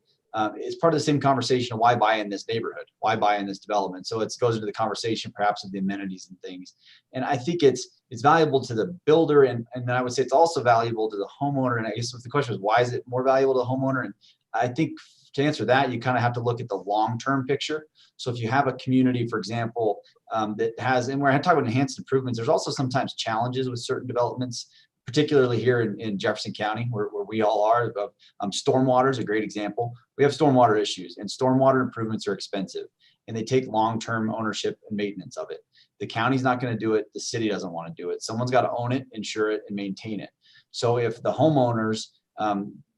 it's part of the same conversation of why buy in this neighborhood, why buy in this development. So it goes into the conversation perhaps of the amenities and things. And I think it's valuable to the builder, and then I would say it's also valuable to the homeowner. And I guess the question is, why is it more valuable to the homeowner? And I think to answer that, you kind of have to look at the long-term picture. So if you have a community, for example, that has, and we're talking about enhanced improvements, there's also sometimes challenges with certain developments, particularly here in Jefferson County, where we all are. Stormwater is a great example. We have stormwater issues, and stormwater improvements are expensive, and they take long-term ownership and maintenance of it. The county's not going to do it. The city doesn't want to do it. Someone's got to own it, insure it, and maintain it. So if the homeowners,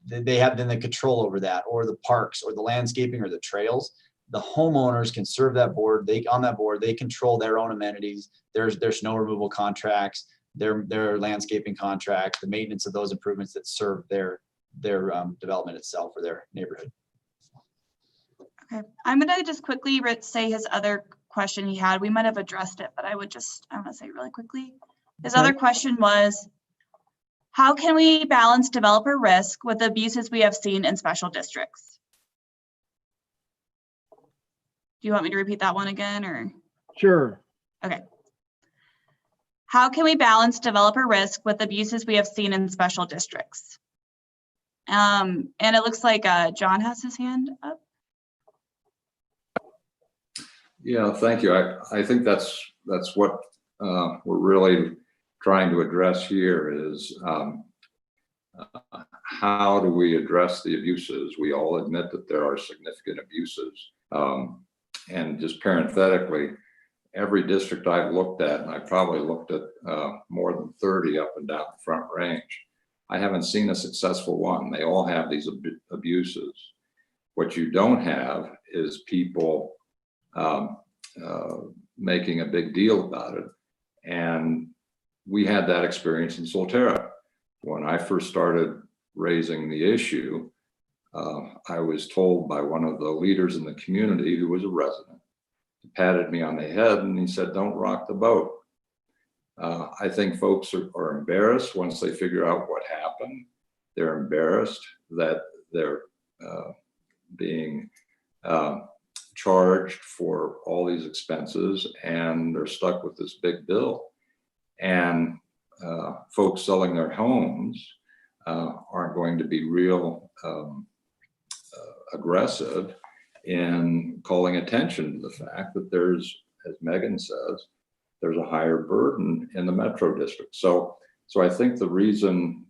they have then the control over that, or the parks, or the landscaping, or the trails, the homeowners can serve that board. On that board, they control their own amenities. There's snow removal contracts, their landscaping contract, the maintenance of those improvements that serve their development itself or their neighborhood. Okay, I'm gonna just quickly say his other question he had. We might have addressed it, but I want to say really quickly. His other question was, how can we balance developer risk with the abuses we have seen in special districts? Do you want me to repeat that one again, or? Sure. Okay. How can we balance developer risk with abuses we have seen in special districts? And it looks like John has his hand up. Yeah, thank you. I think that's what we're really trying to address here is how do we address the abuses? We all admit that there are significant abuses. And just parenthetically, every district I've looked at, and I've probably looked at more than 30 up and down the Front Range, I haven't seen a successful one. They all have these abuses. What you don't have is people making a big deal about it. And we had that experience in Solterra. When I first started raising the issue, I was told by one of the leaders in the community who was a resident, he patted me on the head and he said, "Don't rock the boat." I think folks are embarrassed once they figure out what happened. They're embarrassed that they're being charged for all these expenses, and they're stuck with this big bill. And folks selling their homes aren't going to be real aggressive in calling attention to the fact that there's, as Megan says, there's a higher burden in the metro district. So I think the reason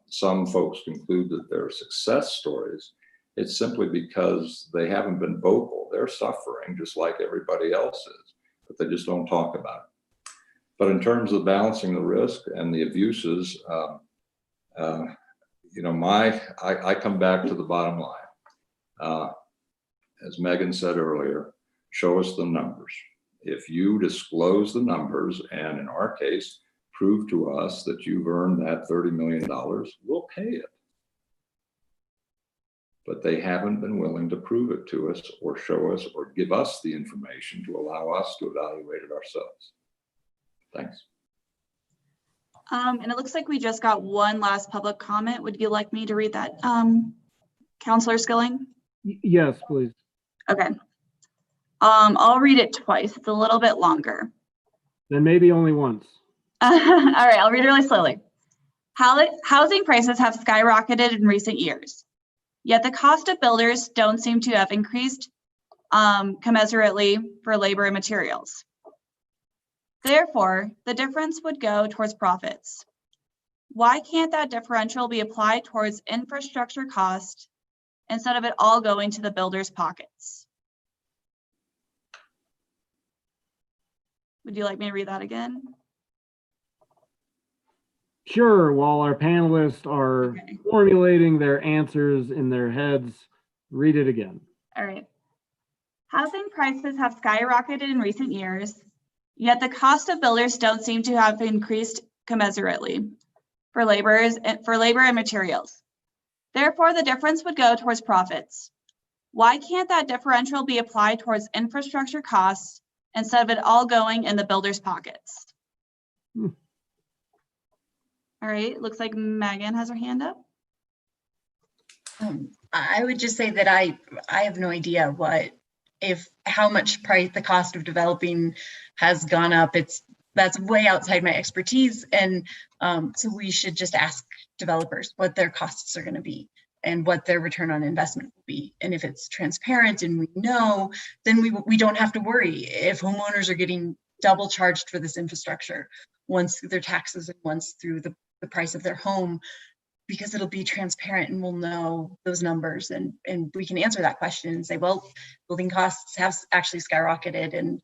some folks conclude that they're success stories, it's simply because they haven't been vocal. They're suffering just like everybody else is, but they just don't talk about it. But in terms of balancing the risk and the abuses, I come back to the bottom line. As Megan said earlier, show us the numbers. If you disclose the numbers, and in our case, prove to us that you've earned that $30 million, we'll pay it. But they haven't been willing to prove it to us or show us or give us the information to allow us to evaluate it ourselves. Thanks. And it looks like we just got one last public comment. Would you like me to read that, Counselor Skilling? Yes, please. Okay. I'll read it twice. It's a little bit longer. Then maybe only once. All right, I'll read it really slowly. Housing prices have skyrocketed in recent years, yet the cost of builders don't seem to have increased commensurately for labor and materials. Therefore, the difference would go towards profits. Why can't that differential be applied towards infrastructure cost instead of it all going to the builders' pockets? Would you like me to read that again? Sure. While our panelists are formulating their answers in their heads, read it again. All right. Housing prices have skyrocketed in recent years, yet the cost of builders don't seem to have increased commensurately for labor and materials. Therefore, the difference would go towards profits. Why can't that differential be applied towards infrastructure costs instead of it all going in the builders' pockets? All right, looks like Megan has her hand up. I would just say that I have no idea how much the cost of developing has gone up. That's way outside my expertise. And so we should just ask developers what their costs are going to be and what their return on investment will be. And if it's transparent and we know, then we don't have to worry if homeowners are getting double charged for this infrastructure, once through their taxes and once through the price of their home, because it'll be transparent and we'll know those numbers, and we can answer that question and say, well, building costs have actually skyrocketed and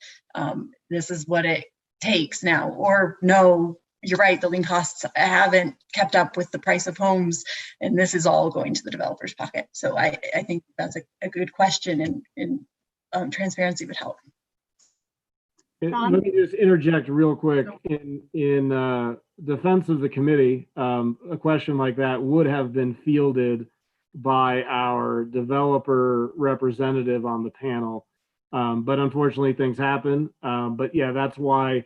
this is what it takes now. Or no, you're right, building costs haven't kept up with the price of homes and this is all going to the developer's pocket. So I think that's a good question, and transparency would help. John? Let me just interject real quick in defense of the committee. A question like that would have been fielded by our developer representative on the panel. But unfortunately things happen. But yeah, that's why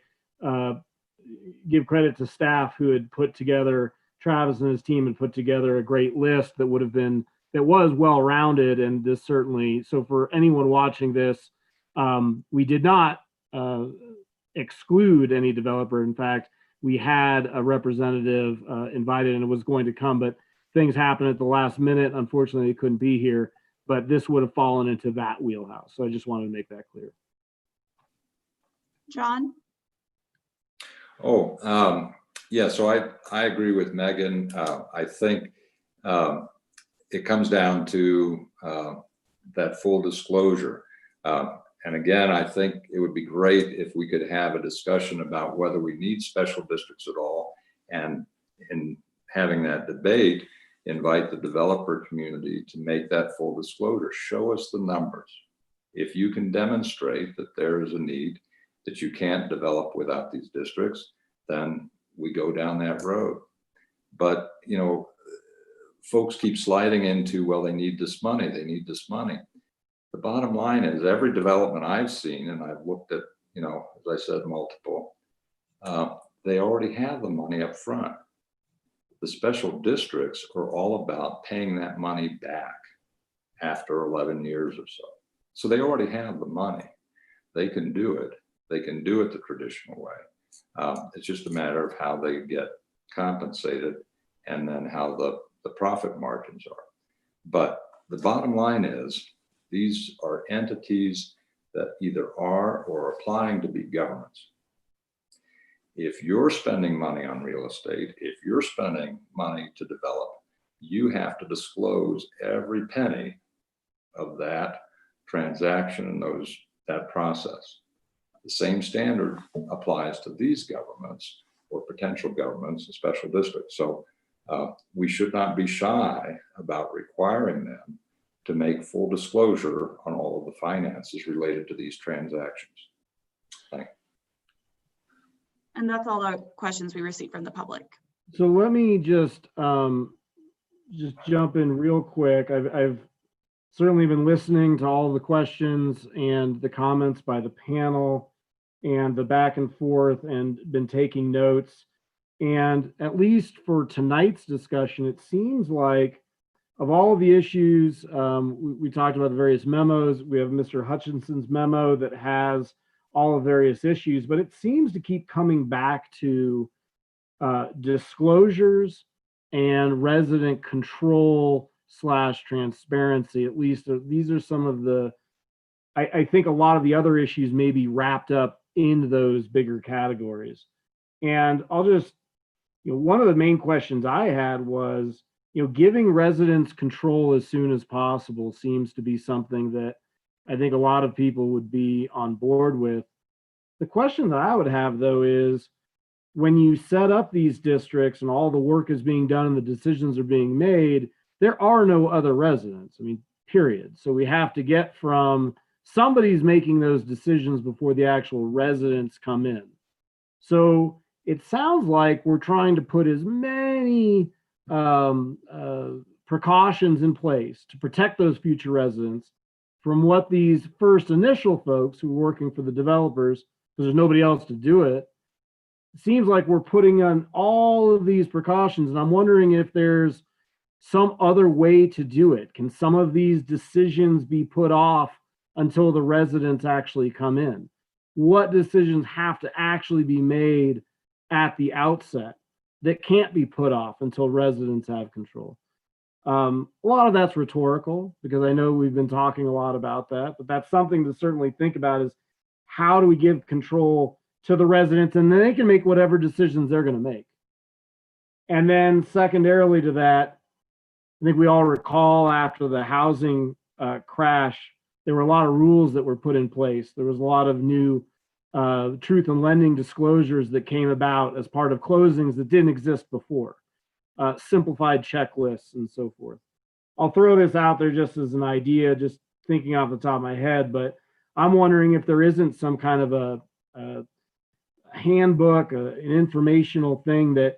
give credit to staff who had put together, Travis and his team had put together a great list that was well-rounded. And this certainly, so for anyone watching this, we did not exclude any developer. In fact, we had a representative invited and it was going to come, but things happened at the last minute. Unfortunately, he couldn't be here, but this would have fallen into that wheelhouse. So I just wanted to make that clear. John? Yeah, so I agree with Megan. I think it comes down to that full disclosure. And again, I think it would be great if we could have a discussion about whether we need special districts at all. And in having that debate, invite the developer community to make that full disclosure. Show us the numbers. If you can demonstrate that there is a need, that you can't develop without these districts, then we go down that road. But, you know, folks keep sliding into, well, they need this money, they need this money. The bottom line is every development I've seen, and I've looked at, you know, as I said, multiple, they already have the money up front. The special districts are all about paying that money back after 11 years or so. So they already have the money. They can do it. They can do it the traditional way. It's just a matter of how they get compensated and then how the profit margins are. But the bottom line is, these are entities that either are or are applying to be governments. If you're spending money on real estate, if you're spending money to develop, you have to disclose every penny of that transaction and that process. The same standard applies to these governments or potential governments and special districts. So we should not be shy about requiring them to make full disclosure on all of the finances related to these transactions. Thank you. And that's all the questions we received from the public. So let me just jump in real quick. I've certainly been listening to all the questions and the comments by the panel and the back and forth and been taking notes. And at least for tonight's discussion, it seems like of all of the issues, we talked about the various memos. We have Mr. Hutchinson's memo that has all of various issues, but it seems to keep coming back to disclosures and resident control / transparency. At least these are some of the, I think a lot of the other issues may be wrapped up in those bigger categories. And I'll just, one of the main questions I had was, giving residents control as soon as possible seems to be something that I think a lot of people would be on board with. The question that I would have, though, is when you set up these districts and all the work is being done and the decisions are being made, there are no other residents. I mean, period. So we have to get from somebody's making those decisions before the actual residents come in. So it sounds like we're trying to put as many precautions in place to protect those future residents from what these first initial folks who are working for the developers, because there's nobody else to do it. It seems like we're putting on all of these precautions, and I'm wondering if there's some other way to do it? Can some of these decisions be put off until the residents actually come in? What decisions have to actually be made at the outset that can't be put off until residents have control? A lot of that's rhetorical, because I know we've been talking a lot about that, but that's something to certainly think about, is how do we give control to the residents, and then they can make whatever decisions they're going to make. And then secondarily to that, I think we all recall after the housing crash, there were a lot of rules that were put in place. There was a lot of new truth in lending disclosures that came about as part of closings that didn't exist before. Simplified checklists and so forth. I'll throw this out there just as an idea, just thinking off the top of my head, but I'm wondering if there isn't some kind of a handbook, an informational thing that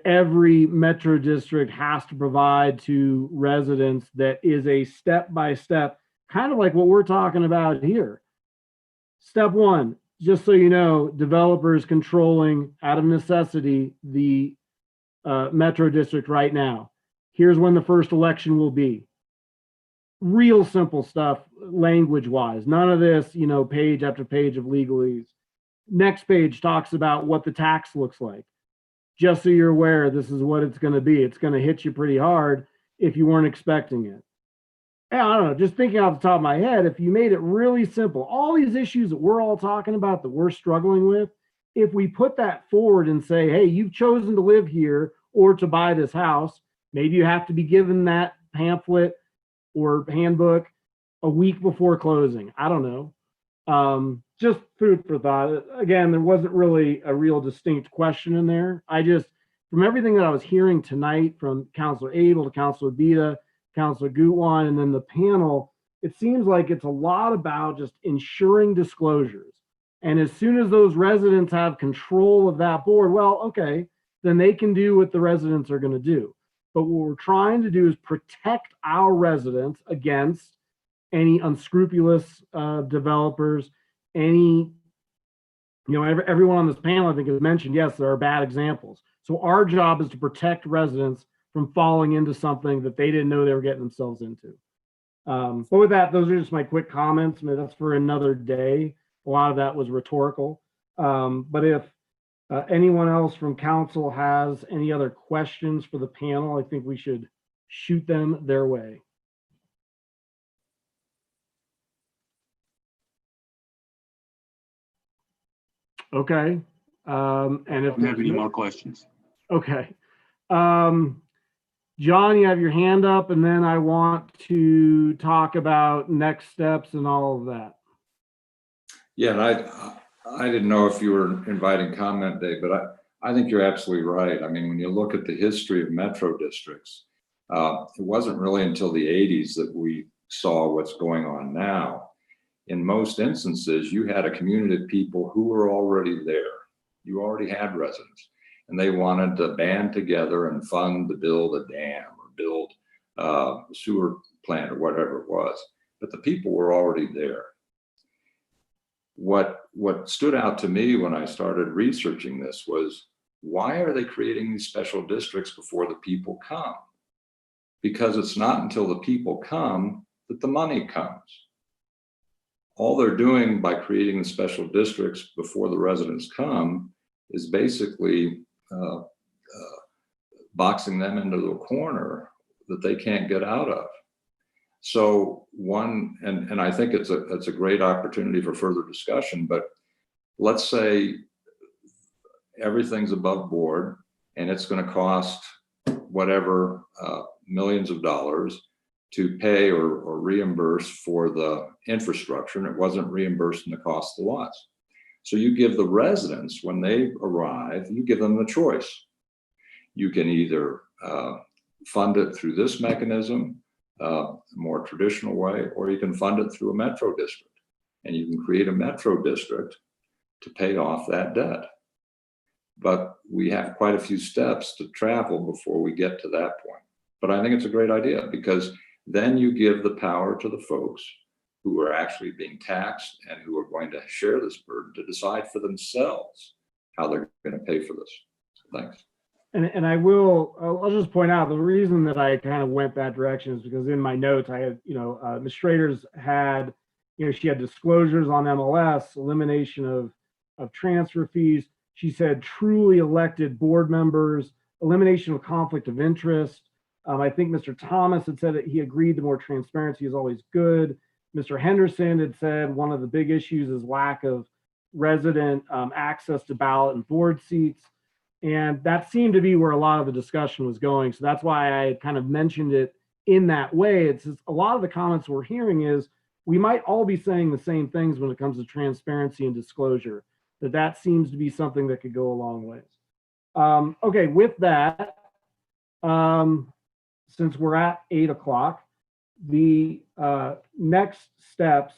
every metro district has to provide to residents that is a step-by-step, kind of like what we're talking about here. Step one, just so you know, developers controlling out of necessity the metro district right now. Here's when the first election will be. Real simple stuff, language-wise. None of this, you know, page after page of legalese. Next page talks about what the tax looks like. Just so you're aware, this is what it's going to be. It's going to hit you pretty hard if you weren't expecting it. And I don't know, just thinking off the top of my head, if you made it really simple, all these issues that we're all talking about, that we're struggling with, if we put that forward and say, hey, you've chosen to live here or to buy this house, maybe you have to be given that pamphlet or handbook a week before closing. I don't know. Just food for thought. Again, there wasn't really a real distinct question in there. I just, from everything that I was hearing tonight from Councilor Abel to Councilor Bita, Councilor Gutwein, and then the panel, it seems like it's a lot about just ensuring disclosures. And as soon as those residents have control of that board, well, okay, then they can do what the residents are going to do. But what we're trying to do is protect our residents against any unscrupulous developers, any, you know, everyone on this panel, I think, has mentioned, yes, there are bad examples. So our job is to protect residents from falling into something that they didn't know they were getting themselves into. But with that, those are just my quick comments. I mean, that's for another day. A lot of that was rhetorical. But if anyone else from council has any other questions for the panel, I think we should shoot them their way. Okay. And if Don't have any more questions. Okay. John, you have your hand up, and then I want to talk about next steps and all of that. Yeah, and I didn't know if you were inviting comment, Dave, but I think you're absolutely right. I mean, when you look at the history of metro districts, it wasn't really until the 80s that we saw what's going on now. In most instances, you had a community of people who were already there. You already had residents, and they wanted to band together and fund to build a dam or build a sewer plant or whatever it was. But the people were already there. What stood out to me when I started researching this was, why are they creating these special districts before the people come? Because it's not until the people come that the money comes. All they're doing by creating the special districts before the residents come is basically boxing them into the corner that they can't get out of. So one, and I think it's a great opportunity for further discussion, but let's say everything's above board and it's going to cost whatever millions of dollars to pay or reimburse for the infrastructure, and it wasn't reimbursed in the cost of the lots. So you give the residents, when they arrive, you give them the choice. You can either fund it through this mechanism, more traditional way, or you can fund it through a metro district, and you can create a metro district to pay off that debt. But we have quite a few steps to travel before we get to that point. But I think it's a great idea, because then you give the power to the folks who are actually being taxed and who are going to share this burden to decide for themselves how they're going to pay for this. Thanks. And I'll just point out the reason that I kind of went that direction is because in my notes I had, Ms. Schroeder's had, she had disclosures on MLS, elimination of transfer fees. She said truly elected board members, elimination of conflict of interest. I think Mr. Thomas had said that he agreed the more transparency is always good. Mr. Henderson had said one of the big issues is lack of resident access to ballot and board seats. And that seemed to be where a lot of the discussion was going. So that's why I kind of mentioned it in that way. It's just, a lot of the comments we're hearing is we might all be saying the same things when it comes to transparency and disclosure, that seems to be something that could go a long ways. Okay, with that, since we're at 8 o'clock, the next steps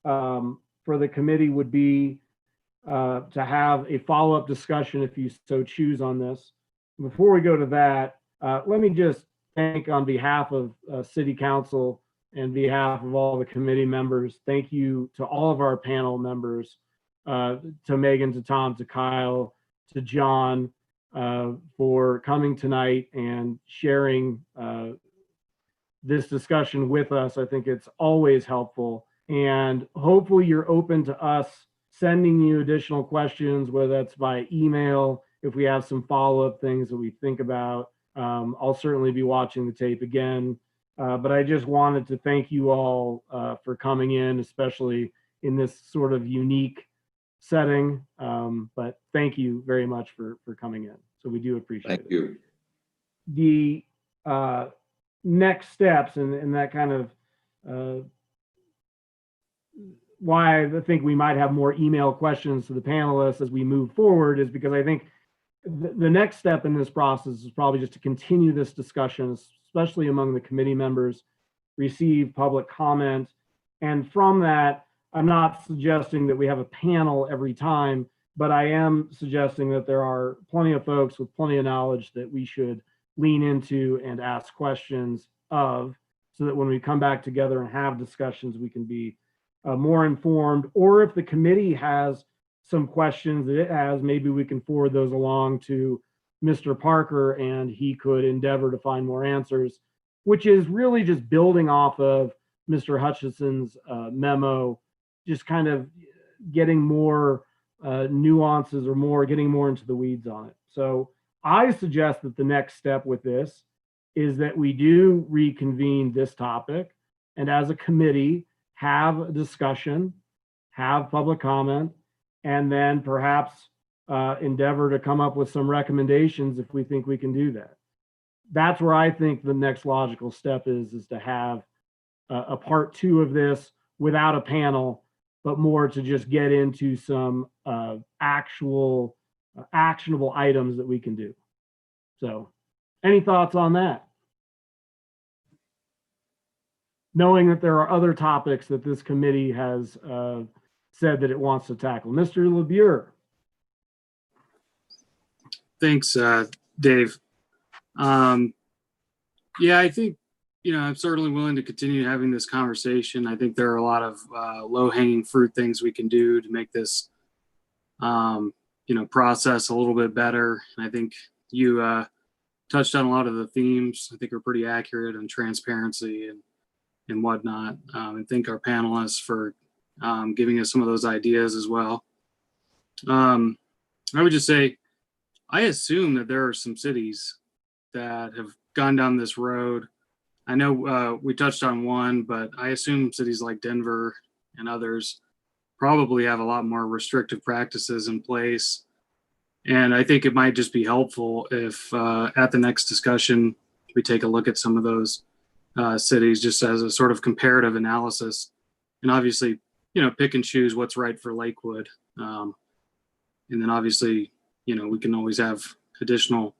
for the committee would be to have a follow-up discussion if you so choose on this. Before we go to that, let me just thank on behalf of City Council and behalf of all the committee members, thank you to all of our panel members, to Megan, to Tom, to Kyle, to John, for coming tonight and sharing this discussion with us. I think it's always helpful, and hopefully you're open to us sending you additional questions, whether that's by email, if we have some follow-up things that we think about. I'll certainly be watching the tape again, but I just wanted to thank you all for coming in, especially in this sort of unique setting. But thank you very much for coming in. So we do appreciate it. Thank you. The next steps, and that kind of why I think we might have more email questions to the panelists as we move forward is because I think the next step in this process is probably just to continue this discussion, especially among the committee members, receive public comment. And from that, I'm not suggesting that we have a panel every time, but I am suggesting that there are plenty of folks with plenty of knowledge that we should lean into and ask questions of, so that when we come back together and have discussions, we can be more informed. Or if the committee has some questions that it has, maybe we can forward those along to Mr. Parker and he could endeavor to find more answers, which is really just building off of Mr. Hutchison's memo, just kind of getting more nuances or getting more into the weeds on it. So I suggest that the next step with this is that we do reconvene this topic and as a committee have a discussion, have public comment, and then perhaps endeavor to come up with some recommendations if we think we can do that. That's where I think the next logical step is to have a part 2 of this without a panel, but more to just get into some actual actionable items that we can do. So any thoughts on that? Knowing that there are other topics that this committee has said that it wants to tackle. Mr. LeBure. Thanks, Dave. Yeah, I think, I'm certainly willing to continue having this conversation. I think there are a lot of low-hanging fruit things we can do to make this, process a little bit better. And I think you touched on a lot of the themes. I think are pretty accurate on transparency and whatnot. And thank our panelists for giving us some of those ideas as well. I would just say, I assume that there are some cities that have gone down this road. I know we touched on one, but I assume cities like Denver and others probably have a lot more restrictive practices in place. And I think it might just be helpful if at the next discussion, we take a look at some of those cities just as a sort of comparative analysis. And obviously, pick and choose what's right for Lakewood. And then obviously, we can always have additional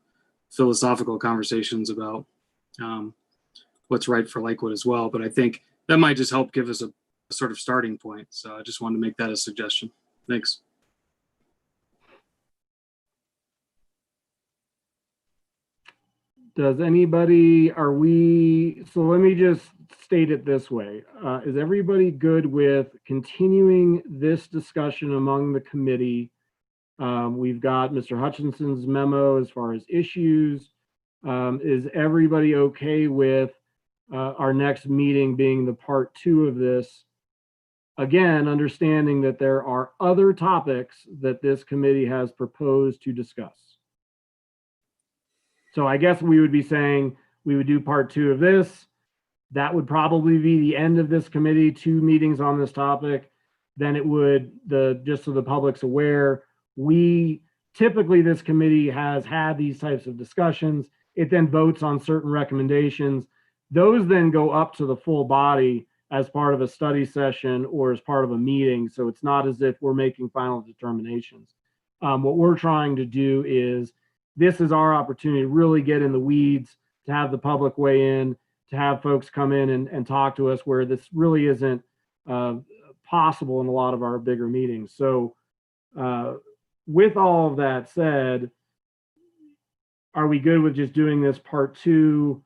philosophical conversations about what's right for Lakewood as well. But I think that might just help give us a sort of starting point. So I just wanted to make that a suggestion. Thanks. Does anybody, so let me just state it this way. Is everybody good with continuing this discussion among the committee We've got Mr. Hutchinson's memo as far as issues. Is everybody okay with our next meeting being the part 2 of this? Again, understanding that there are other topics that this committee has proposed to discuss. So I guess we would be saying we would do part 2 of this. That would probably be the end of this committee, 2 meetings on this topic. Then it would, just so the public's aware, typically this committee has had these types of discussions. It then votes on certain recommendations. Those then go up to the full body as part of a study session or as part of a meeting. So it's not as if we're making final determinations. What we're trying to do is, this is our opportunity to really get in the weeds, to have the public weigh in, to have folks come in and talk to us, where this really isn't possible in a lot of our bigger meetings. So with all of that said, are we good with just doing this part 2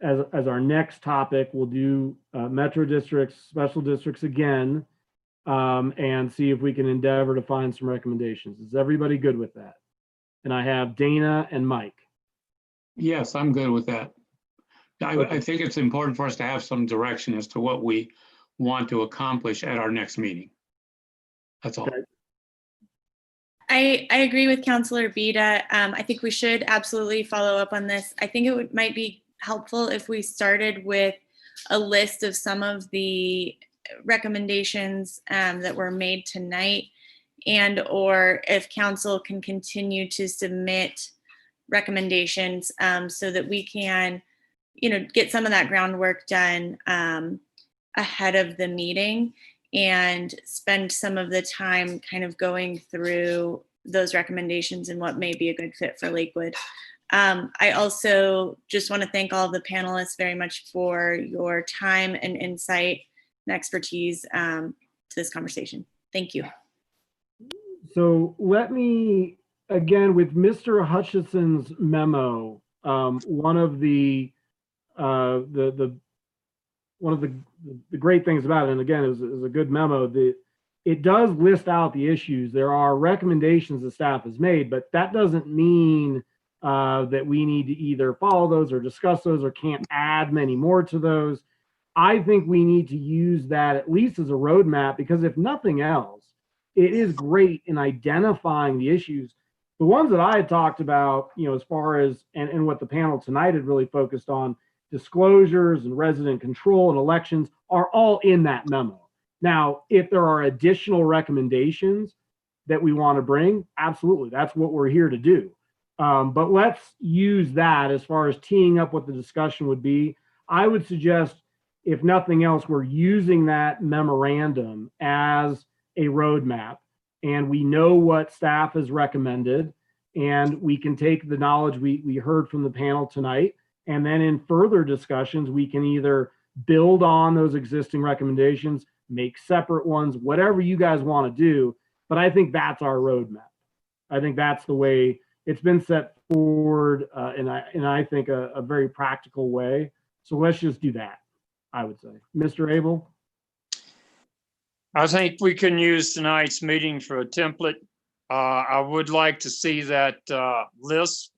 as our next topic? We'll do metro districts, special districts again, and see if we can endeavor to find some recommendations. Is everybody good with that? And I have Dana and Mike. Yes, I'm good with that. I think it's important for us to have some direction as to what we want to accomplish at our next meeting. That's all. Okay. I agree with Councilor Bida. I think we should absolutely follow up on this. I think it might be helpful if we started with a list of some of the recommendations that were made tonight, and or if council can continue to submit recommendations so that we can, get some of that groundwork done ahead of the meeting, and spend some of the time kind of going through those recommendations and what may be a good fit for Lakewood. I also just want to thank all of the panelists very much for your time and insight and expertise to this conversation. Thank you. So let me, again, with Mr. Hutchinson's memo, one of the great things about it, and again, is a good memo, it does list out the issues. There are recommendations the staff has made, but that doesn't mean that we need to either follow those or discuss those or can't add many more to those. I think we need to use that at least as a roadmap, because if nothing else, it is great in identifying the issues. The ones that I had talked about, as far as, and what the panel tonight had really focused on, disclosures and resident control and elections, are all in that memo. Now, if there are additional recommendations that we want to bring, absolutely, that's what we're here to do. But let's use that as far as teeing up what the discussion would be. I would suggest, if nothing else, we're using that memorandum as a roadmap, and we know what staff has recommended, and we can take the knowledge we heard from the panel tonight, and then in further discussions, we can either build on those existing recommendations, make separate ones, whatever you guys want to do. But I think that's our roadmap. I think that's the way it's been set forward, and I think a very practical way. So let's just do that, I would say. Mr. Abel? I think we can use tonight's meeting for a template. I would like to see that list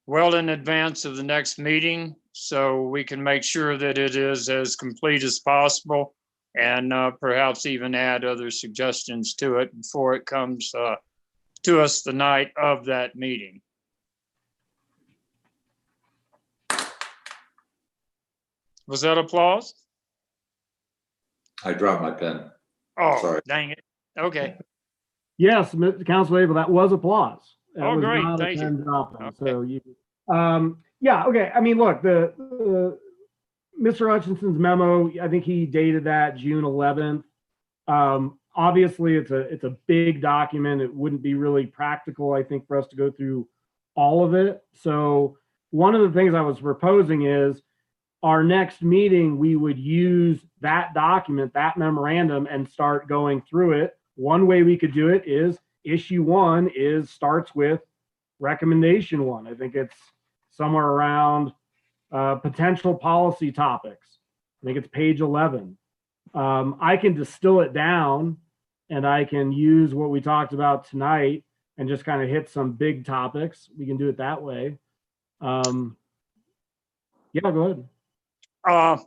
well in advance of the next meeting, so we can make sure that it is as complete as possible, and perhaps even add other suggestions to it before it comes to us the night of that meeting. Was that applause? I dropped my pen. Oh, Sorry. dang it. Okay. Yes, Councilor Abel, that was applause. That Oh, was great. not a Thank you. pen dropping. Okay. So yeah, okay. I mean, look, the Mr. Hutchinson's memo, I think he dated that June 11th. Obviously, it's a big document. It wouldn't be really practical, I think, for us to go through all of it. So one of the things I was proposing is, our next meeting, we would use that document, that memorandum, and start going through it. One way we could do it is issue 1 starts with recommendation 1. I think it's somewhere around potential policy topics. I think it's page 11. I can distill it down, and I can use what we talked about tonight and just kind of hit some big topics. We can do it that way. Yeah, go ahead.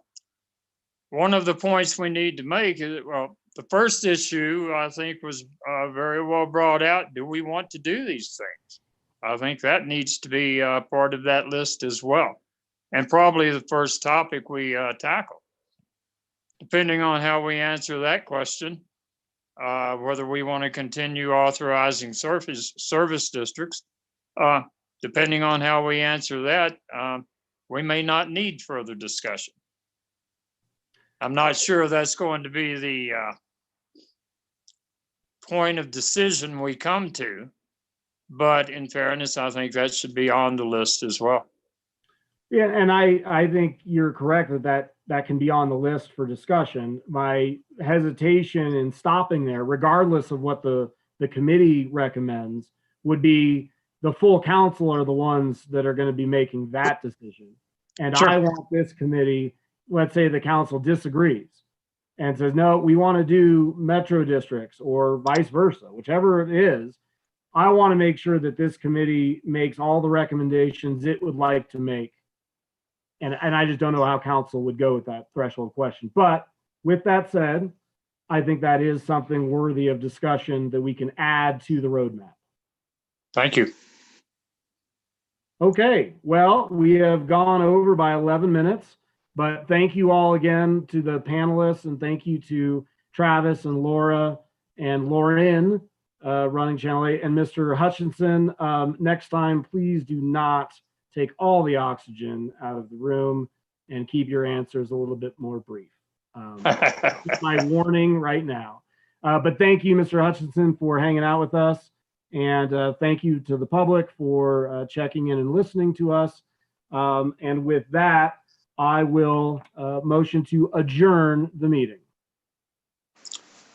One of the points we need to make is, well, the first issue I think was very well brought out. Do we want to do these things? I think that needs to be part of that list as well. And probably the first topic we tackle. Depending on how we answer that question, whether we want to continue authorizing service districts, depending on how we answer that, we may not need further discussion. I'm not sure that's going to be the point of decision we come to, but in fairness, I think that should be on the list as well. Yeah, and I think you're correct that can be on the list for discussion. My hesitation in stopping there, regardless of what the committee recommends, would be the full council are the ones that are going to be making that decision. And Sure. I want this committee, let's say the council disagrees and says, no, we want to do metro districts or vice versa, whichever it is. I want to make sure that this committee makes all the recommendations it would like to make. And I just don't know how council would go with that threshold question. But with that said, I think that is something worthy of discussion that we can add to the roadmap. Thank you. Okay, well, we have gone over by 11 minutes, but thank you all again to the panelists, and thank you to Travis and Laura and Lauren running Channel 8, and Mr. Hutchinson. Next time, please do not take all the oxygen out of the room and keep your answers a little bit more brief. That's my warning right now. But thank you, Mr. Hutchinson, for hanging out with us. And thank you to the public for checking in and listening to us. And with that, I will motion to adjourn the meeting.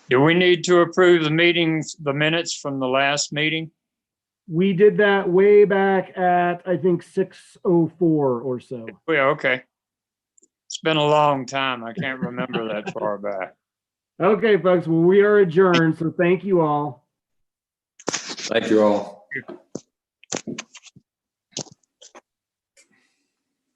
Do we need to approve the minutes from the last meeting? We did that way back at, I think, 6:04 or so. Yeah, okay. It's been a long time. I can't remember that far back. Okay, folks, well, we are adjourned, so thank you all. Thank you all.